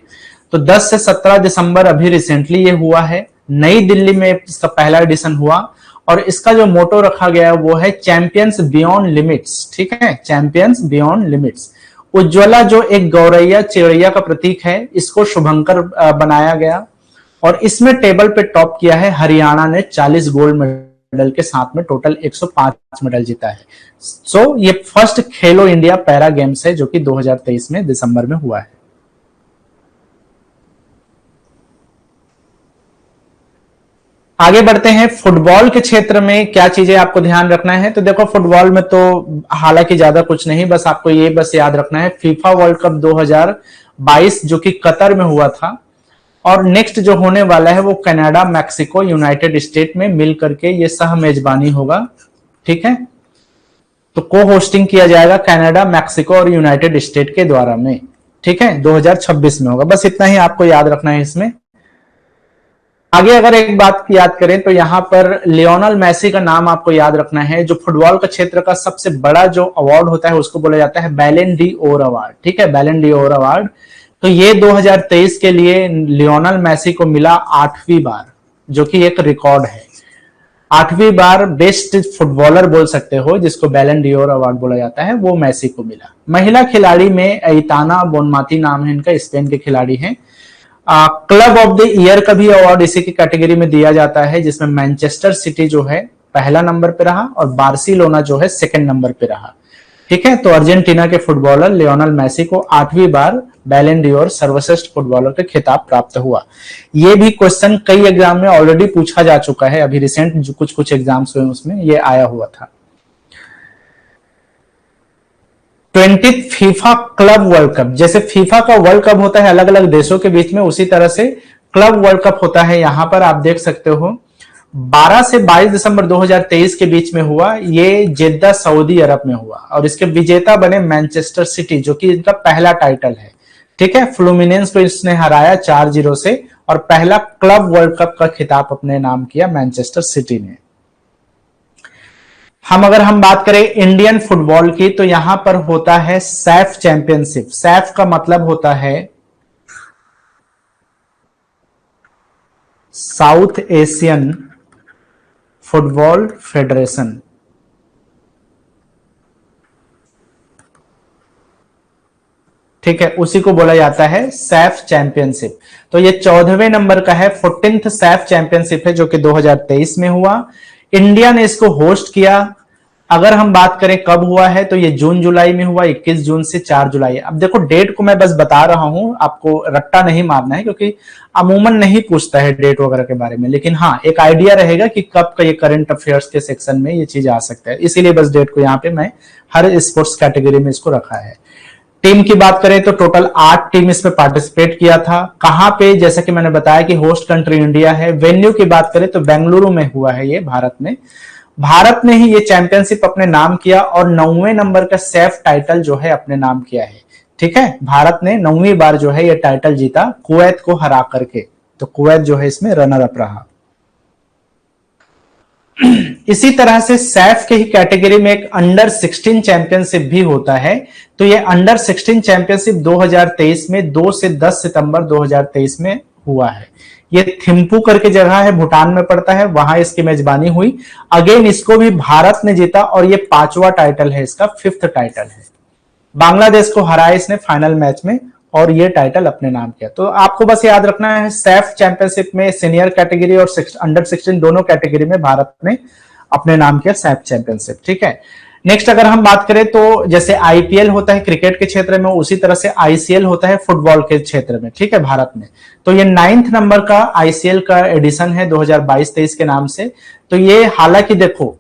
तो 10 से 17 दिसंबर अभी रिसेंटली ये हुआ है, नई दिल्ली में इसका पहला एडिशन हुआ। और इसका जो मोटो रखा गया वो है चैंपियंस बियॉन्ड लिमिट्स, ठीक है, चैंपियंस बियॉन्ड लिमिट्स। उज्ज्वला जो एक गौरैया चिड़ैया का प्रतीक है, इसको शुभंकर बनाया गया। और इसमें टेबल पे टॉप किया है हरियाणा ने 40 गोल्ड मेडल के साथ में टोटल 105 मेडल जीता है। सो ये फर्स्ट खेलो इंडिया पैरा गेम्स है जो कि 2023 में दिसंबर में हुआ है। आगे बढ़ते हैं, फुटबॉल के क्षेत्र में क्या चीजें आपको ध्यान रखना है। तो देखो फुटबॉल में तो हालांकि ज्यादा कुछ नहीं, बस आपको ये बस याद रखना है फीफा वर्ल्ड कप 2022 जो कि कतर में हुआ था, और नेक्स्ट जो होने वाला है वो कनाडा, मैक्सिको, यूनाइटेड स्टेट में मिल करके ये सह मेजबानी होगा, ठीक है। तो को होस्टिंग किया जाएगा कनाडा, मैक्सिको और यूनाइटेड स्टेट के द्वारा में, ठीक है, 2026 में होगा। बस इतना ही आपको याद रखना है इसमें। आगे अगर एक बात की याद करें तो यहां पर लियोनेल मेसी का नाम आपको याद रखना है। जो फुटबॉल का क्षेत्र का सबसे बड़ा जो अवार्ड होता है उसको बोला जाता है बैलन डी ओर अवार्ड, ठीक है, बैलन डी ओर अवार्ड। तो ये 2023 के लिए लियोनेल मेसी को मिला 8वीं बार, जो कि एक रिकॉर्ड है। 8वीं बार बेस्ट फुटबॉलर बोल सकते हो, जिसको बैलन डी ओर अवार्ड बोला जाता है, वो मेसी को मिला। महिला खिलाड़ी में एइताना बोनमाती नाम है इनका, स्पेन के खिलाड़ी हैं। क्लब ऑफ द ईयर का भी अवार्ड इसी की कैटेगरी में दिया जाता है, जिसमें मैनचेस्टर सिटी जो है पहला नंबर पे रहा और बार्सिलोना जो है सेकंड नंबर पे रहा, ठीक है। तो अर्जेंटीना के फुटबॉलर लियोनेल मेसी को 8वीं बार बैलन डी ओर सर्वश्रेष्ठ फुटबॉलर का खिताब प्राप्त हुआ। ये भी क्वेश्चन कई एग्जाम में ऑलरेडी पूछा जा चुका है, अभी रिसेंट जो कुछ एग्जाम्स हुए उसमें ये आया हुआ था। 20th FIFA club world cup, जैसे फीफा का वर्ल्ड कप होता है अलग अलग देशों के बीच में, उसी तरह से क्लब वर्ल्ड कप होता है। यहां पर आप देख सकते हो 12 से 22 दिसंबर 2023 के बीच में हुआ, ये जेद्दा सऊदी अरब में हुआ। और इसके विजेता बने मैनचेस्टर सिटी, जो कि इनका पहला टाइटल है, ठीक है। फ्लूमिनेंस को इसने हराया 4-0 से और पहला क्लब वर्ल्ड कप का खिताब अपने नाम किया मैनचेस्टर सिटी ने। अगर हम बात करें इंडियन फुटबॉल की, तो यहां पर होता है सैफ चैंपियनशिप। सैफ का मतलब होता है साउथ एशियन फुटबॉल फेडरेशन, ठीक है, उसी को बोला जाता है सैफ चैंपियनशिप। तो ये 14वें नंबर का है, 14th सैफ चैंपियनशिप है जो कि 2023 में हुआ। इंडिया ने इसको होस्ट किया। अगर हम बात करें कब हुआ है तो ये जून जुलाई में हुआ, 21 जून से 4 जुलाई। अब देखो डेट को मैं बस बता रहा हूं, आपको रट्टा नहीं मारना है क्योंकि अमूमन नहीं पूछता है डेट वगैरह के बारे में, लेकिन हाँ एक आइडिया रहेगा कि कब का ये करंट अफेयर्स के सेक्शन में ये चीज आ सकता है, इसीलिए बस डेट को यहाँ पे मैं हर स्पोर्ट्स कैटेगरी में इसको रखा है। टीम की बात करें तो टोटल 8 टीम इसमें पार्टिसिपेट किया था। कहां पे, जैसा कि मैंने बताया कि होस्ट कंट्री इंडिया है। वेन्यू की बात करें तो बेंगलुरु में हुआ है ये, भारत में। भारत ने ही ये चैंपियनशिप अपने नाम किया और 9वें नंबर का सैफ टाइटल जो है अपने नाम किया है, ठीक है। भारत ने 9वीं बार जो है ये टाइटल जीता कुवैत को हरा करके, तो कुवैत जो है इसमें रनर अप रहा। इसी तरह से सैफ के ही कैटेगरी में एक अंडर 16 चैंपियनशिप भी होता है। तो ये अंडर 16 चैंपियनशिप 2023 में 2 से 10 सितंबर 2023 में हुआ है। ये थिम्पू करके जगह है, भूटान में पड़ता है, वहां इसकी मेजबानी हुई। अगेन इसको भी भारत ने जीता और ये 5वां टाइटल है, इसका 5th टाइटल है। बांग्लादेश को हराया इसने फाइनल मैच में और ये टाइटल अपने नाम किया। तो आपको बस याद रखना है सैफ चैंपियनशिप में सीनियर कैटेगरी और अंडर 16 दोनों कैटेगरी में भारत ने अपने नाम किया सैफ चैंपियनशिप, ठीक है। नेक्स्ट अगर हम बात करें तो जैसे आईपीएल होता है क्रिकेट के क्षेत्र में, उसी तरह से आईसीएल होता है फुटबॉल के क्षेत्र में, ठीक है, भारत में। तो ये 9th नंबर का आईसीएल का एडिशन है 2022-23 के नाम से। तो ये हालांकि देखो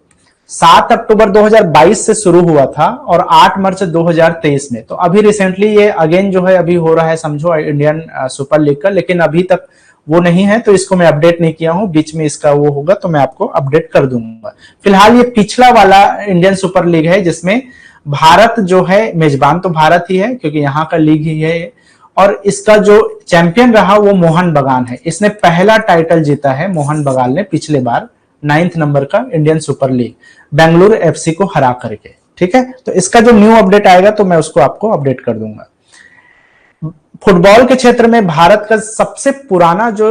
7 अक्टूबर 2022 से शुरू हुआ था और 8 मार्च 2023 में, तो अभी रिसेंटली ये अगेन जो है अभी हो रहा है, समझो इंडियन सुपर लीग का, लेकिन अभी तक वो नहीं है तो इसको मैं अपडेट नहीं किया हूं। बीच में इसका वो होगा तो मैं आपको अपडेट कर दूंगा। फिलहाल ये पिछला वाला इंडियन सुपर लीग है जिसमें भारत जो है मेजबान, तो भारत ही है क्योंकि यहाँ का लीग ही है, और इसका जो चैंपियन रहा वो मोहन बगान है। इसने पहला टाइटल जीता है मोहन बगान ने पिछले बार 9th नंबर का Indian super league Bengaluru FC को हरा करके। ठीक है, तो इसका जो न्यू अपडेट आएगा तो मैं उसको आपको अपडेट कर दूंगा। फुटबॉल के क्षेत्र में भारत का सबसे पुराना जो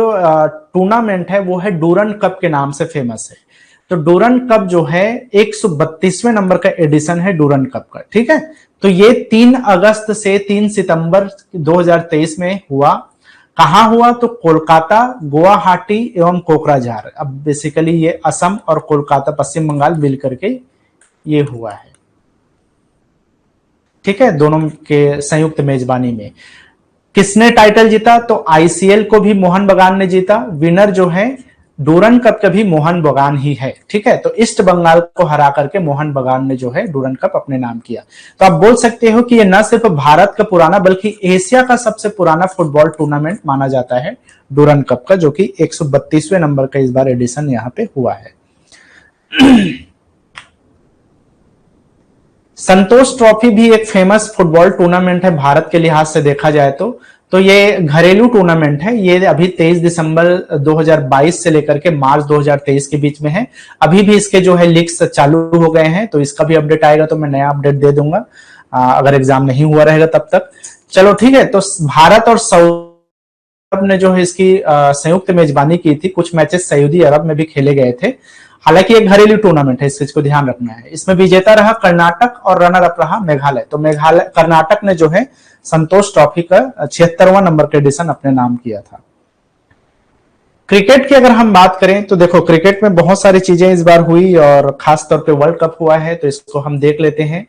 टूर्नामेंट है वो है डूरंड कप के नाम से फेमस है। तो डूरंड कप जो है 132वें नंबर का एडिशन है डूरंड कप का। ठीक है, तो ये 3 अगस्त से 3 सितंबर 2023 में हुआ। कहां हुआ? तो कोलकाता, गुवाहाटी एवं कोकराझार। अब बेसिकली ये असम और कोलकाता पश्चिम बंगाल मिल करके ये हुआ है। ठीक है, दोनों के संयुक्त मेजबानी में। किसने टाइटल जीता? तो आईसीएल को भी मोहन बगान ने जीता। विनर जो है डूरंड कप का भी मोहन बगान ही है। ठीक है, तो ईस्ट बंगाल को हरा करके मोहन बगान ने जो है डूरंड कप अपने नाम किया। तो आप बोल सकते हो कि ये न सिर्फ भारत का पुराना बल्कि एशिया का सबसे पुराना फुटबॉल टूर्नामेंट माना जाता है डूरंड कप का, जो कि 132वें नंबर का इस बार एडिशन यहाँ पे हुआ है। संतोष ट्रॉफी भी एक फेमस फुटबॉल टूर्नामेंट है भारत के लिहाज से देखा जाए तो ये घरेलू टूर्नामेंट है। ये अभी 23 दिसंबर 2022 से लेकर के मार्च 2023 के बीच में है। अभी भी इसके जो है लीग्स चालू हो गए हैं, तो इसका भी अपडेट आएगा तो मैं नया अपडेट दे दूंगा अगर एग्जाम नहीं हुआ रहेगा तब तक। चलो ठीक है, तो भारत और सऊदी अरब ने जो है इसकी संयुक्त मेजबानी की थी। कुछ मैचेस सऊदी अरब में भी खेले गए थे। हालांकि एक घरेलू टूर्नामेंट है, इस चीज को ध्यान रखना है। इसमें विजेता रहा कर्नाटक और रनर अप रहा मेघालय। तो मेघालय कर्नाटक ने जो है संतोष ट्रॉफी का 76वां नंबर का एडिशन अपने नाम किया था। क्रिकेट की अगर हम बात करें तो देखो क्रिकेट में बहुत सारी चीजें इस बार हुई और खास तौर पे वर्ल्ड कप हुआ है, तो इसको हम देख लेते हैं।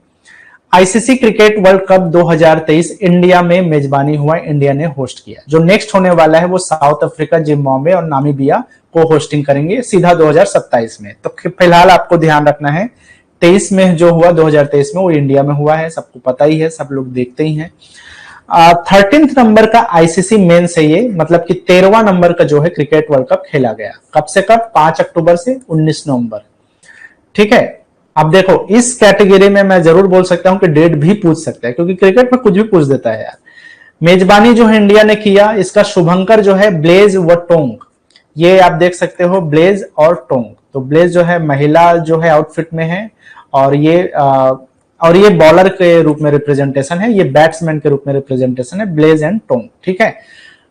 ICC cricket world cup 2023 India में मेजबानी हुआ, इंडिया ने होस्ट किया। जो नेक्स्ट होने वाला है वो साउथ अफ्रीका, जिम्बाब्वे और नामीबिया को होस्टिंग करेंगे सीधा 2027 में। तो फिलहाल आपको ध्यान रखना है 23 में जो हुआ 2023 में वो इंडिया में हुआ है, सबको पता ही है, सब लोग देखते ही हैं। 13th नंबर का आईसीसी मेंस है ये, मतलब कि 13वां नंबर का जो है क्रिकेट वर्ल्ड कप खेला गया। कब से कब? 5 अक्टूबर से 19 नवंबर। ठीक है, अब देखो इस कैटेगरी में मैं जरूर बोल सकता हूं कि डेट भी पूछ सकता है, क्योंकि क्रिकेट में कुछ भी पूछ देता है यार। मेजबानी जो है इंडिया ने किया, इसका शुभंकर जो है ब्लेज व टोंग। ये आप देख सकते हो ब्लेज और टोंग। तो ब्लेज जो है महिला जो है आउटफिट में है और ये बॉलर के रूप में रिप्रेजेंटेशन है, ये बैट्समैन के रूप में रिप्रेजेंटेशन है, ब्लेज एंड टोंग। ठीक है,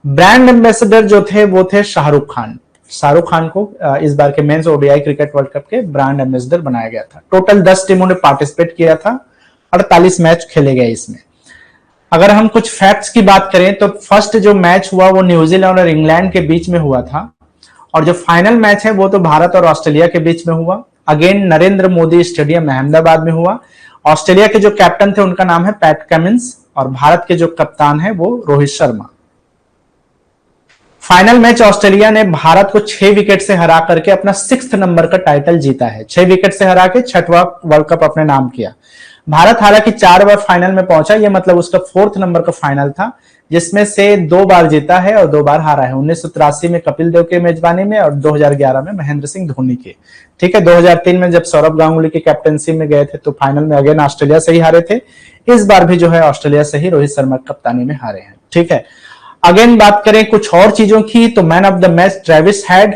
ब्रांड एम्बेसडर जो थे वो थे शाहरुख खान। शाहरुख खान को इस बार के men's ODI cricket world cup के ब्रांड एम्बेसडर बनाया गया था। टोटल 10 टीमों ने पार्टिसिपेट किया था, 48 मैच खेले गए इसमें। अगर हम कुछ फैक्ट्स की बात करें तो फर्स्ट जो मैच हुआ वो न्यूजीलैंड और इंग्लैंड के बीच में हुआ था, और जो फाइनल मैच है वो तो भारत और ऑस्ट्रेलिया के बीच में हुआ। अगेन नरेंद्र मोदी स्टेडियम अहमदाबाद में हुआ। ऑस्ट्रेलिया के जो कैप्टन थे उनका नाम है पैट कमिंस और भारत के जो कप्तान है वो Rohit Sharma. Final match Australia ने भारत को 6 विकेट से हरा करके अपना 6th नंबर का टाइटल जीता है। 6 विकेट से हरा के 6वां वर्ल्ड कप अपने नाम किया। भारत हालांकि 4 बार फाइनल में पहुंचा, यह मतलब उसका 4th नंबर का फाइनल था, जिसमें से 2 बार जीता है और 2 बार हारा है। 1983 में कपिल देव के मेजबानी में और 2011 में महेंद्र सिंह धोनी के। ठीक है, 2003 में जब सौरभ गांगुली की कैप्टनसी में गए थे तो फाइनल में अगेन ऑस्ट्रेलिया से ही हारे थे। इस बार भी जो है ऑस्ट्रेलिया से ही रोहित शर्मा की कप्तानी में हारे हैं। ठीक है, अगेन बात करें कुछ और चीजों की तो man of the match Travis head,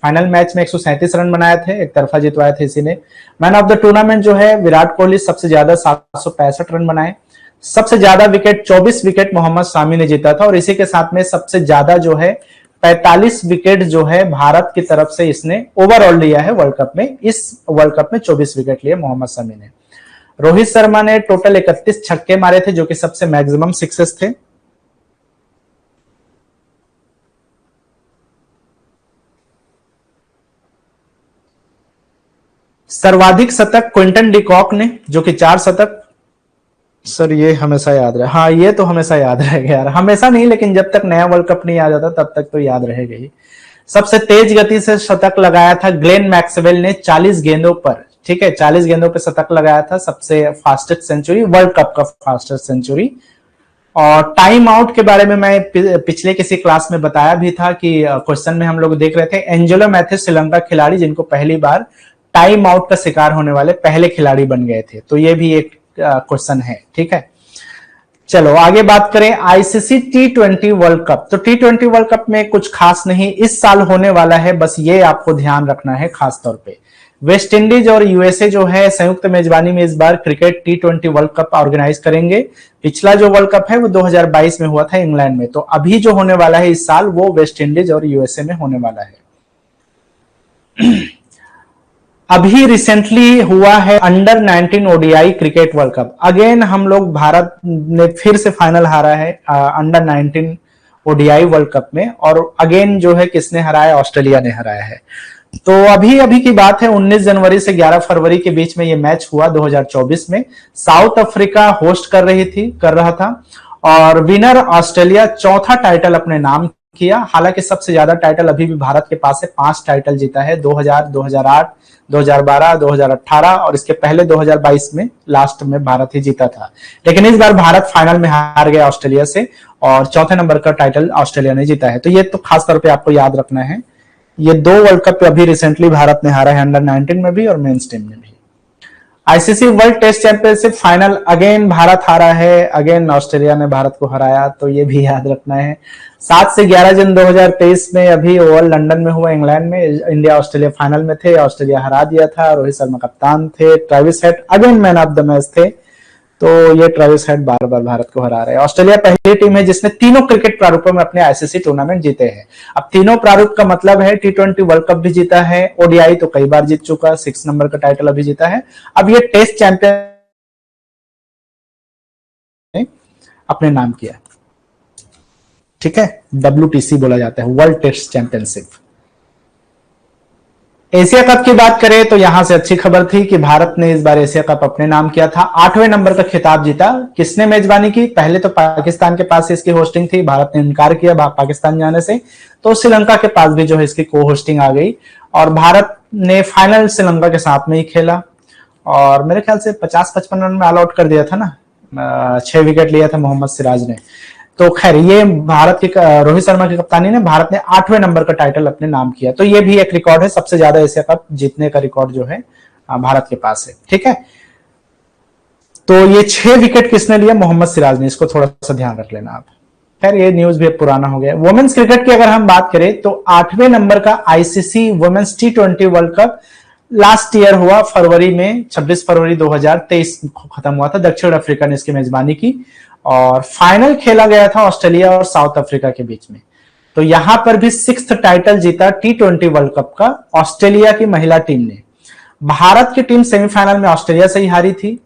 final match में 137 रन बनाए थे, एक तरफा जितवाए थे इसी ने। मैन ऑफ द टूर्नामेंट जो है विराट कोहली, सबसे ज्यादा 765 रन बनाए। सबसे ज्यादा विकेट 24 विकेट मोहम्मद शामी ने जीता था, और इसी के साथ में सबसे ज्यादा जो है 45 विकेट जो है भारत की तरफ से इसने ओवरऑल लिया है वर्ल्ड कप में। इस वर्ल्ड कप में 24 विकेट लिए मोहम्मद शामी ने। रोहित शर्मा ने टोटल 31 छक्के मारे थे, जो कि सबसे मैक्सिमम सिक्सेस थे। सर्वाधिक शतक क्विंटन डिकॉक ने, जो कि 4 शतक। सर ये हमेशा याद रहे, हाँ ये तो हमेशा याद रहेगा यार, हमेशा नहीं लेकिन जब तक नया वर्ल्ड कप नहीं आ जाता तब तक तो याद रहेगा ही। सबसे तेज गति से शतक लगाया था ग्लेन मैक्सवेल ने 40 गेंदों पर। ठीक है, 40 गेंदों पर शतक लगाया था, सबसे फास्टेस्ट सेंचुरी, वर्ल्ड कप का फास्टेस्ट सेंचुरी। और टाइम आउट के बारे में मैं पिछले किसी क्लास में बताया भी था कि क्वेश्चन में हम लोग देख रहे थे एंजेलो मैथ्यूज श्रीलंका खिलाड़ी जिनको पहली बार टाइम आउट का शिकार होने वाले पहले खिलाड़ी बन गए थे, तो ये भी एक क्वेश्चन है। ठीक है, चलो आगे बात करें आईसीसी टी20 वर्ल्ड कप। तो टी20 वर्ल्ड कप में कुछ खास नहीं इस साल होने वाला है, बस ये आपको ध्यान रखना है खास तौर पे। वेस्ट इंडीज और यूएसए जो है संयुक्त मेजबानी में इस बार क्रिकेट टी20 वर्ल्ड कप ऑर्गेनाइज करेंगे। पिछला जो वर्ल्ड कप है वो 2022 में हुआ था इंग्लैंड में, तो अभी जो होने वाला है इस साल वो वेस्ट इंडीज और यूएसए में होने वाला है। अभी रिसेंटली हुआ है under 19 ODI cricket world cup. Again हम लोग भारत ने फिर से फाइनल हारा है अंडर 19 ओडीआई वर्ल्ड कप में, और अगेन जो है किसने हराया, ऑस्ट्रेलिया ने हराया है। तो अभी अभी की बात है 19 जनवरी से 11 फरवरी के बीच में ये मैच हुआ 2024 में। साउथ अफ्रीका होस्ट कर रहा था और विनर ऑस्ट्रेलिया चौथा टाइटल अपने नाम किया। हालांकि सबसे ज्यादा टाइटल अभी भी भारत के पास है, 5 टाइटल जीता है, 2000, 2008, 2012, 2018 और इसके पहले 2022 में लास्ट में भारत ही जीता था। लेकिन इस बार भारत फाइनल में हार गया ऑस्ट्रेलिया से और चौथे नंबर का टाइटल ऑस्ट्रेलिया ने जीता है। तो ये तो खास तौर पे आपको याद रखना है। ये 2 वर्ल्ड कप अभी रिसेंटली भारत ने हारा है, अंडर 19 में भी और मेंस टीम में भी। ICC world test championship final again Bharat हारा है, अगेन ऑस्ट्रेलिया ने भारत को हराया, तो ये भी याद रखना है। 7 से 11 जून 2023 में अभी ओवल लंदन में हुआ, इंग्लैंड में। इंडिया ऑस्ट्रेलिया फाइनल में थे, ऑस्ट्रेलिया हरा दिया था। रोहित शर्मा कप्तान थे, Travis head again man of the match थे। तो ये ट्रेविस हेड बार बार भारत को हरा रहे हैं। ऑस्ट्रेलिया पहली टीम है जिसने तीनों क्रिकेट प्रारूपों में अपने आईसीसी टूर्नामेंट जीते हैं। अब तीनों प्रारूप का मतलब है टी20 वर्ल्ड कप भी जीता है, ओडीआई तो कई बार जीत चुका, 6 नंबर का टाइटल अभी जीता है। अब ये टेस्ट चैंपियन अपने नाम किया, ठीक है, WTC बोला जाता है, world test championship. Asia cup की बात करें तो यहां से अच्छी खबर थी कि भारत ने इस बार एशिया कप अपने नाम किया था, 8वें नंबर का खिताब जीता। किसने मेजबानी की, पहले तो पाकिस्तान के पास इसकी होस्टिंग थी, भारत ने इनकार किया पाकिस्तान जाने से, तो श्रीलंका के पास भी जो है इसकी को होस्टिंग आ गई और भारत ने फाइनल श्रीलंका के साथ में ही खेला और मेरे ख्याल से 50-55 रन में ऑल आउट कर दिया था ना, 6 विकेट लिया था मोहम्मद सिराज ने। तो खैर ये भारत की रोहित शर्मा की कप्तानी ने भारत ने 8वें नंबर का टाइटल अपने नाम किया। तो ये भी एक रिकॉर्ड है, सबसे ज्यादा एशिया कप जीतने का रिकॉर्ड जो है भारत के पास है, ठीक है। तो ये 6 विकेट किसने लिया, मोहम्मद सिराज ने, इसको थोड़ा सा ध्यान रख लेना आप। खैर ये न्यूज भी पुराना हो गया। वुमेन्स क्रिकेट की अगर हम बात करें तो 8वें नंबर का आईसीसी वुमेन्स टी20 वर्ल्ड कप लास्ट ईयर हुआ फरवरी में, 26 फरवरी 2023 खत्म हुआ था। दक्षिण अफ्रीका ने इसकी मेजबानी की और फाइनल खेला गया था ऑस्ट्रेलिया और साउथ अफ्रीका के बीच में। तो यहां पर भी 6th टाइटल जीता टी20 वर्ल्ड कप का ऑस्ट्रेलिया की महिला टीम ने। भारत की टीम सेमीफाइनल में ऑस्ट्रेलिया से ही हारी थी,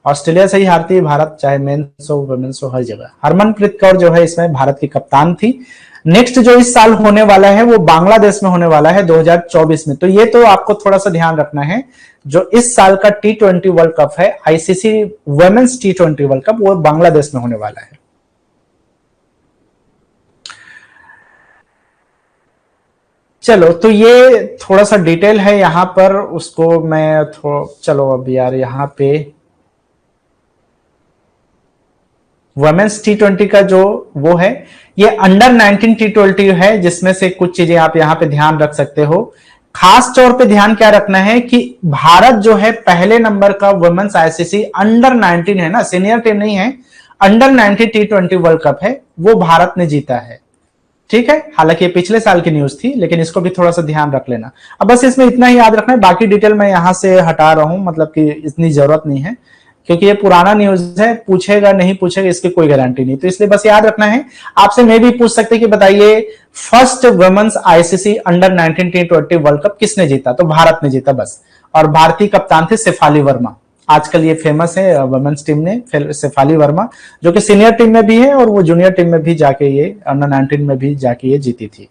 ऑस्ट्रेलिया से ही हारती है भारत, चाहे मेंस हो वुमेन्स हो, हर जगह। हरमनप्रीत कौर जो है इसमें भारत की कप्तान थी। नेक्स्ट जो इस साल होने वाला है वो बांग्लादेश में होने वाला है 2024 में। तो ये तो आपको थोड़ा सा ध्यान रखना है, जो इस साल का टी20 वर्ल्ड कप है आईसीसी वुमेन्स टी20 वर्ल्ड कप, वो बांग्लादेश में होने वाला है। चलो तो ये थोड़ा सा डिटेल है यहां पर, उसको मैं चलो अब यार यहां पे वुमेन्स टी20 का जो वो है, ये अंडर 19 टी20 है, जिसमें से कुछ चीजें आप यहां पे ध्यान रख सकते हो। खास तौर पे ध्यान क्या रखना है कि भारत जो है पहले नंबर का वुमेन्स आईसीसी अंडर 19 है ना, सीनियर टीम नहीं है, अंडर 19 टी20 वर्ल्ड कप है, वो भारत ने जीता है, ठीक है। हालांकि ये पिछले साल की न्यूज थी, लेकिन इसको भी थोड़ा सा ध्यान रख लेना। अब बस इसमें इतना ही याद रखना है, बाकी डिटेल मैं यहां से हटा रहा हूं, मतलब कि इतनी जरूरत नहीं है, क्योंकि ये पुराना न्यूज है, पूछेगा नहीं पूछेगा इसकी कोई गारंटी नहीं। तो इसलिए बस याद रखना है। आपसे मैं भी पूछ सकते कि बताइए फर्स्ट वुमेन्स आईसीसी अंडर 19 टी20 वर्ल्ड कप किसने जीता, तो भारत ने जीता बस। और भारतीय कप्तान थे शेफाली वर्मा, आजकल ये फेमस है वुमेन्स टीम ने, शेफाली वर्मा, जो कि सीनियर टीम में भी है और वो जूनियर टीम में भी जाके ये अंडर 19 में भी जाके ये जीती थी।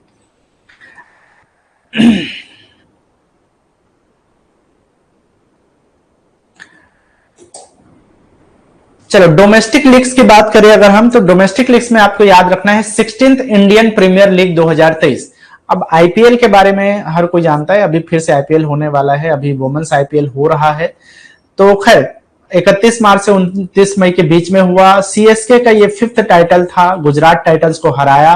चलो डोमेस्टिक लीग्स की बात करें अगर हम, तो डोमेस्टिक लीग्स में आपको याद रखना है 16th इंडियन प्रीमियर लीग 2023। अब आईपीएल के बारे में हर कोई जानता है, अभी फिर से आईपीएल होने वाला है, अभी वुमेन्स आईपीएल हो रहा है। तो खैर 31 मार्च से 29 मई के बीच में हुआ। सीएसके का ये 5th टाइटल था, गुजरात टाइटन्स को हराया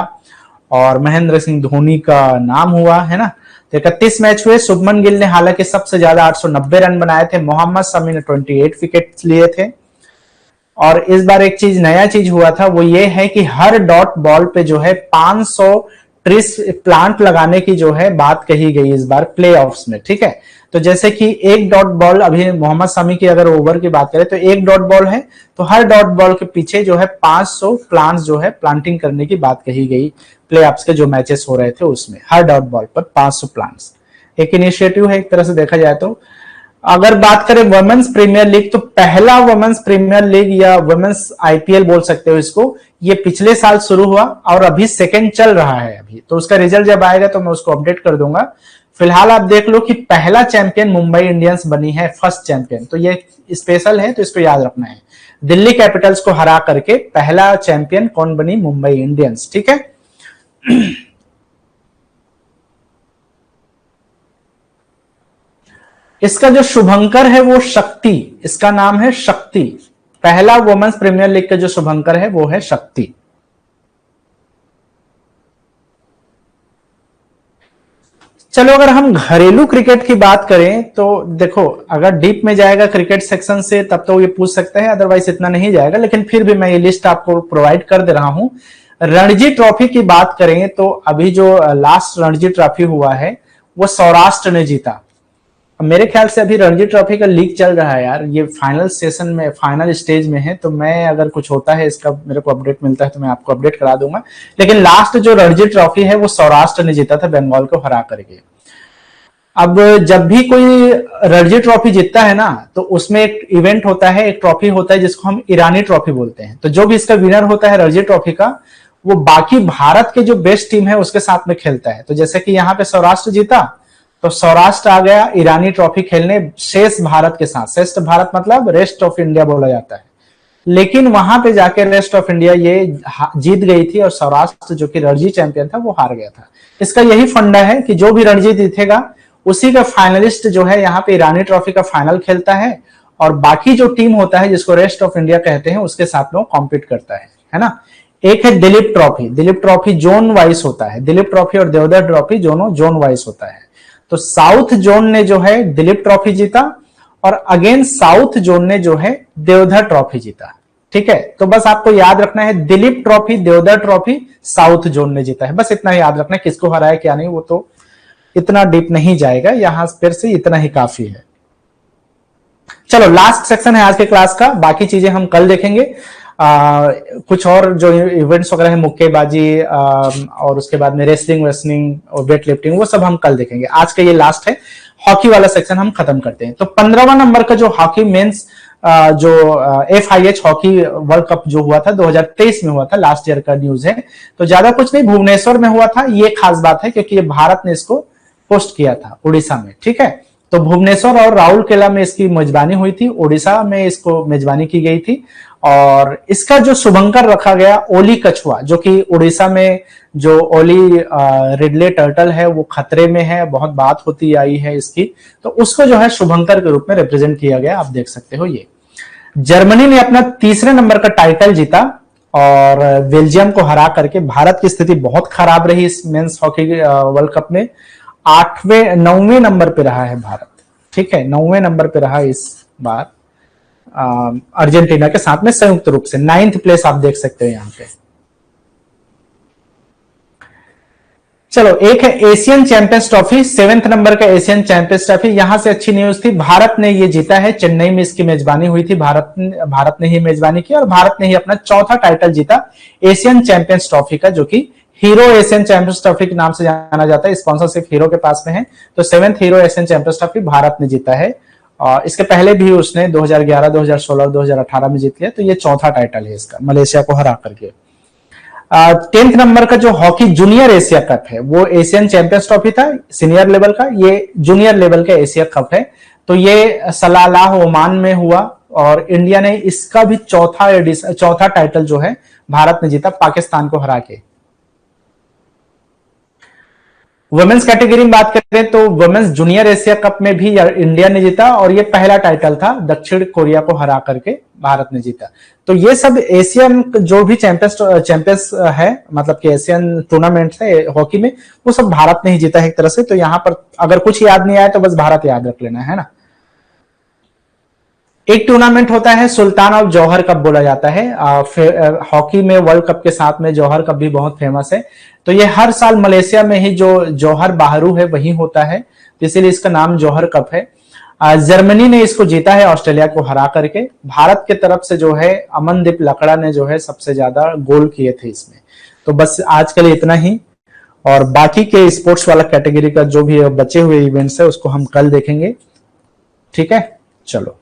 और महेंद्र सिंह धोनी का नाम हुआ, है ना। तो 31 मैच हुए, शुभमन गिल ने हालांकि सबसे ज्यादा 890 रन बनाए थे, मोहम्मद शमी ने 28 विकेट लिए थे और इस बार एक चीज नया चीज हुआ था, वो ये है कि हर डॉट बॉल पे जो है 500 ट्रीज प्लांट लगाने की जो है बात कही गई इस बार प्लेऑफ्स में, ठीक है। तो जैसे कि एक डॉट बॉल, अभी मोहम्मद शमी की अगर ओवर की बात करें तो एक डॉट बॉल है, तो हर डॉट बॉल के पीछे जो है 500 प्लांट्स जो है प्लांटिंग करने की बात कही गई प्लेऑफ्स के जो मैचेस हो रहे थे उसमें, हर डॉट बॉल पर 500 प्लांट्स। एक इनिशिएटिव है एक तरह से देखा जाए तो। अगर बात करें वुमेन्स प्रीमियर लीग, तो पहला वुमेन्स प्रीमियर लीग या वुमेन्स आईपीएल बोल सकते हो इसको, ये पिछले साल शुरू हुआ और अभी सेकंड चल रहा है अभी, तो उसका रिजल्ट जब आएगा तो मैं उसको अपडेट कर दूंगा। फिलहाल आप देख लो कि पहला चैंपियन मुंबई इंडियंस बनी है, फर्स्ट चैंपियन, तो ये स्पेशल है तो इसको याद रखना है। दिल्ली कैपिटल्स को हरा करके पहला चैंपियन कौन बनी? मुंबई इंडियंस, ठीक है। इसका जो शुभंकर है वो शक्ति, इसका नाम है शक्ति। पहला वुमेन्स प्रीमियर लीग का जो शुभंकर है वो है शक्ति। चलो अगर हम घरेलू क्रिकेट की बात करें तो देखो, अगर डीप में जाएगा क्रिकेट सेक्शन से तब तो ये पूछ सकते हैं, अदरवाइज इतना नहीं जाएगा, लेकिन फिर भी मैं ये लिस्ट आपको प्रोवाइड कर दे रहा हूं। रणजी ट्रॉफी की बात करें तो अभी जो लास्ट रणजी ट्रॉफी हुआ है वो सौराष्ट्र ने जीता। मेरे ख्याल से अभी रणजी ट्रॉफी का लीग चल रहा है यार, ये फाइनल सेशन में, फाइनल स्टेज में है, तो मैं अगर कुछ होता है इसका मेरे को अपडेट मिलता है तो मैं आपको अपडेट करा दूंगा। लेकिन लास्ट जो रणजी ट्रॉफी है वो सौराष्ट्र ने जीता था बंगाल को हरा करके। अब जब भी कोई रणजी ट्रॉफी जीतता है ना तो उसमें एक इवेंट होता है, एक ट्रॉफी होता है जिसको हम ईरानी ट्रॉफी बोलते हैं। तो जो भी इसका विनर होता है रणजी ट्रॉफी का, वो बाकी भारत के जो बेस्ट टीम है उसके साथ में खेलता है। तो जैसे कि यहाँ पे सौराष्ट्र जीता तो सौराष्ट्र आ गया ईरानी ट्रॉफी खेलने शेष भारत के साथ। शेष भारत मतलब रेस्ट ऑफ इंडिया बोला जाता है, लेकिन वहां पे जाके रेस्ट ऑफ इंडिया ये जीत गई थी और सौराष्ट्र जो कि रणजी चैंपियन था वो हार गया था। इसका यही फंडा है कि जो भी रणजी जीतेगा उसी का फाइनलिस्ट जो है यहाँ पे ईरानी ट्रॉफी का फाइनल खेलता है, और बाकी जो टीम होता है जिसको रेस्ट ऑफ इंडिया कहते हैं उसके साथ में कॉम्पीट करता है ना। एक है Duleep trophy, Dilip trophy zone wise होता है, दिलीप ट्रॉफी और देवधर ट्रॉफी दोनों जोन वाइज होता है। तो साउथ जोन ने जो है दिलीप ट्रॉफी जीता और अगेन साउथ जोन ने जो है देवधर ट्रॉफी जीता, ठीक है। तो बस आपको याद रखना है Duleep trophy, Deodhar trophy south zone ने जीता है, बस इतना ही याद रखना है। किसको हराया क्या नहीं वो तो इतना डीप नहीं जाएगा, यहां पर से इतना ही काफी है। चलो लास्ट सेक्शन है आज के क्लास का, बाकी चीजें हम कल देखेंगे। कुछ और जो इवेंट्स वगैरह है, मुक्केबाजी और उसके बाद में रेसलिंग वेसलिंग और वेट लिफ्टिंग, वो सब हम कल देखेंगे। आज का ये लास्ट है, हॉकी वाला सेक्शन हम खत्म करते हैं। तो 15वां नंबर का जो हॉकी मेंस जो FIH हॉकी वर्ल्ड कप जो हुआ था 2023 में हुआ था, लास्ट ईयर का न्यूज है। तो ज्यादा कुछ नहीं, भुवनेश्वर में हुआ था, ये खास बात है क्योंकि ये भारत ने इसको होस्ट किया था उड़ीसा में, ठीक है। तो भुवनेश्वर और राउरकेला में इसकी मेजबानी हुई थी, उड़ीसा में इसको मेजबानी की गई थी। और इसका जो शुभंकर रखा गया ओली कछुआ, जो कि उड़ीसा में जो ओली रिडले टर्टल है वो खतरे में है, बहुत बात होती आई है इसकी, तो उसको जो है शुभंकर के रूप में रिप्रेजेंट किया गया, आप देख सकते हो। ये जर्मनी ने अपना तीसरे नंबर का टाइटल जीता और बेल्जियम को हरा करके। भारत की स्थिति बहुत खराब रही इस मेंस हॉकी वर्ल्ड कप में, 9वें नंबर पे रहा है भारत, ठीक है, 9वें नंबर पे रहा इस बार अर्जेंटीना के साथ में संयुक्त रूप से 9th प्लेस आप देख सकते हो यहां पे। चलो एक है Asian champions trophy, 7th number का एशियन चैंपियंस ट्रॉफी। यहां से अच्छी न्यूज थी, भारत ने ये जीता है, चेन्नई में इसकी मेजबानी हुई थी, भारत ने ही मेजबानी की और भारत ने ही अपना चौथा टाइटल जीता एशियन चैंपियंस ट्रॉफी का, जो कि हीरो एशियन चैंपियंस ट्रॉफी के नाम से जाना जाता है। स्पॉन्सरशिप हीरो के पास में है, तो 7th hero Asian champions trophy Bharat ने जीता है। और इसके पहले भी उसने 2011, 2016 और 2018 में जीत लिया, तो ये चौथा टाइटल है इसका, मलेशिया को हरा करके। 10th नंबर का जो हॉकी जूनियर एशिया कप है वो एशियन चैंपियंस ट्रॉफी था सीनियर लेवल का, ये जूनियर लेवल का एशिया कप है। तो ये सलालाह ओमान में हुआ और इंडिया ने इसका भी चौथा टाइटल जो है भारत ने जीता, पाकिस्तान को हरा के। वुमेन्स कैटेगरी में बात करें तो वुमेन्स जूनियर एशिया कप में भी इंडिया ने जीता और ये पहला टाइटल था, दक्षिण कोरिया को हरा करके भारत ने जीता। तो ये सब एशियन जो भी चैंपियंस है, मतलब कि एशियन टूर्नामेंट है हॉकी में, वो सब भारत ने ही जीता है एक तरह से। तो यहाँ पर अगर कुछ याद नहीं आया तो बस भारत याद रख लेना है ना। एक टूर्नामेंट होता है सुल्तान ऑफ जौहर कप बोला जाता है। हॉकी में वर्ल्ड कप के साथ में जौहर कप भी बहुत फेमस है। तो ये हर साल मलेशिया में ही जो जौहर बाहरू है वही होता है, इसीलिए इसका नाम जौहर कप है। जर्मनी ने इसको जीता है ऑस्ट्रेलिया को हरा करके। भारत के तरफ से जो है अमनदीप लकड़ा ने जो है सबसे ज्यादा गोल किए थे इसमें। तो बस आज के लिए इतना ही, और बाकी के स्पोर्ट्स वाला कैटेगरी का जो भी बचे हुए इवेंट्स है उसको हम कल देखेंगे। ठीक है, चलो।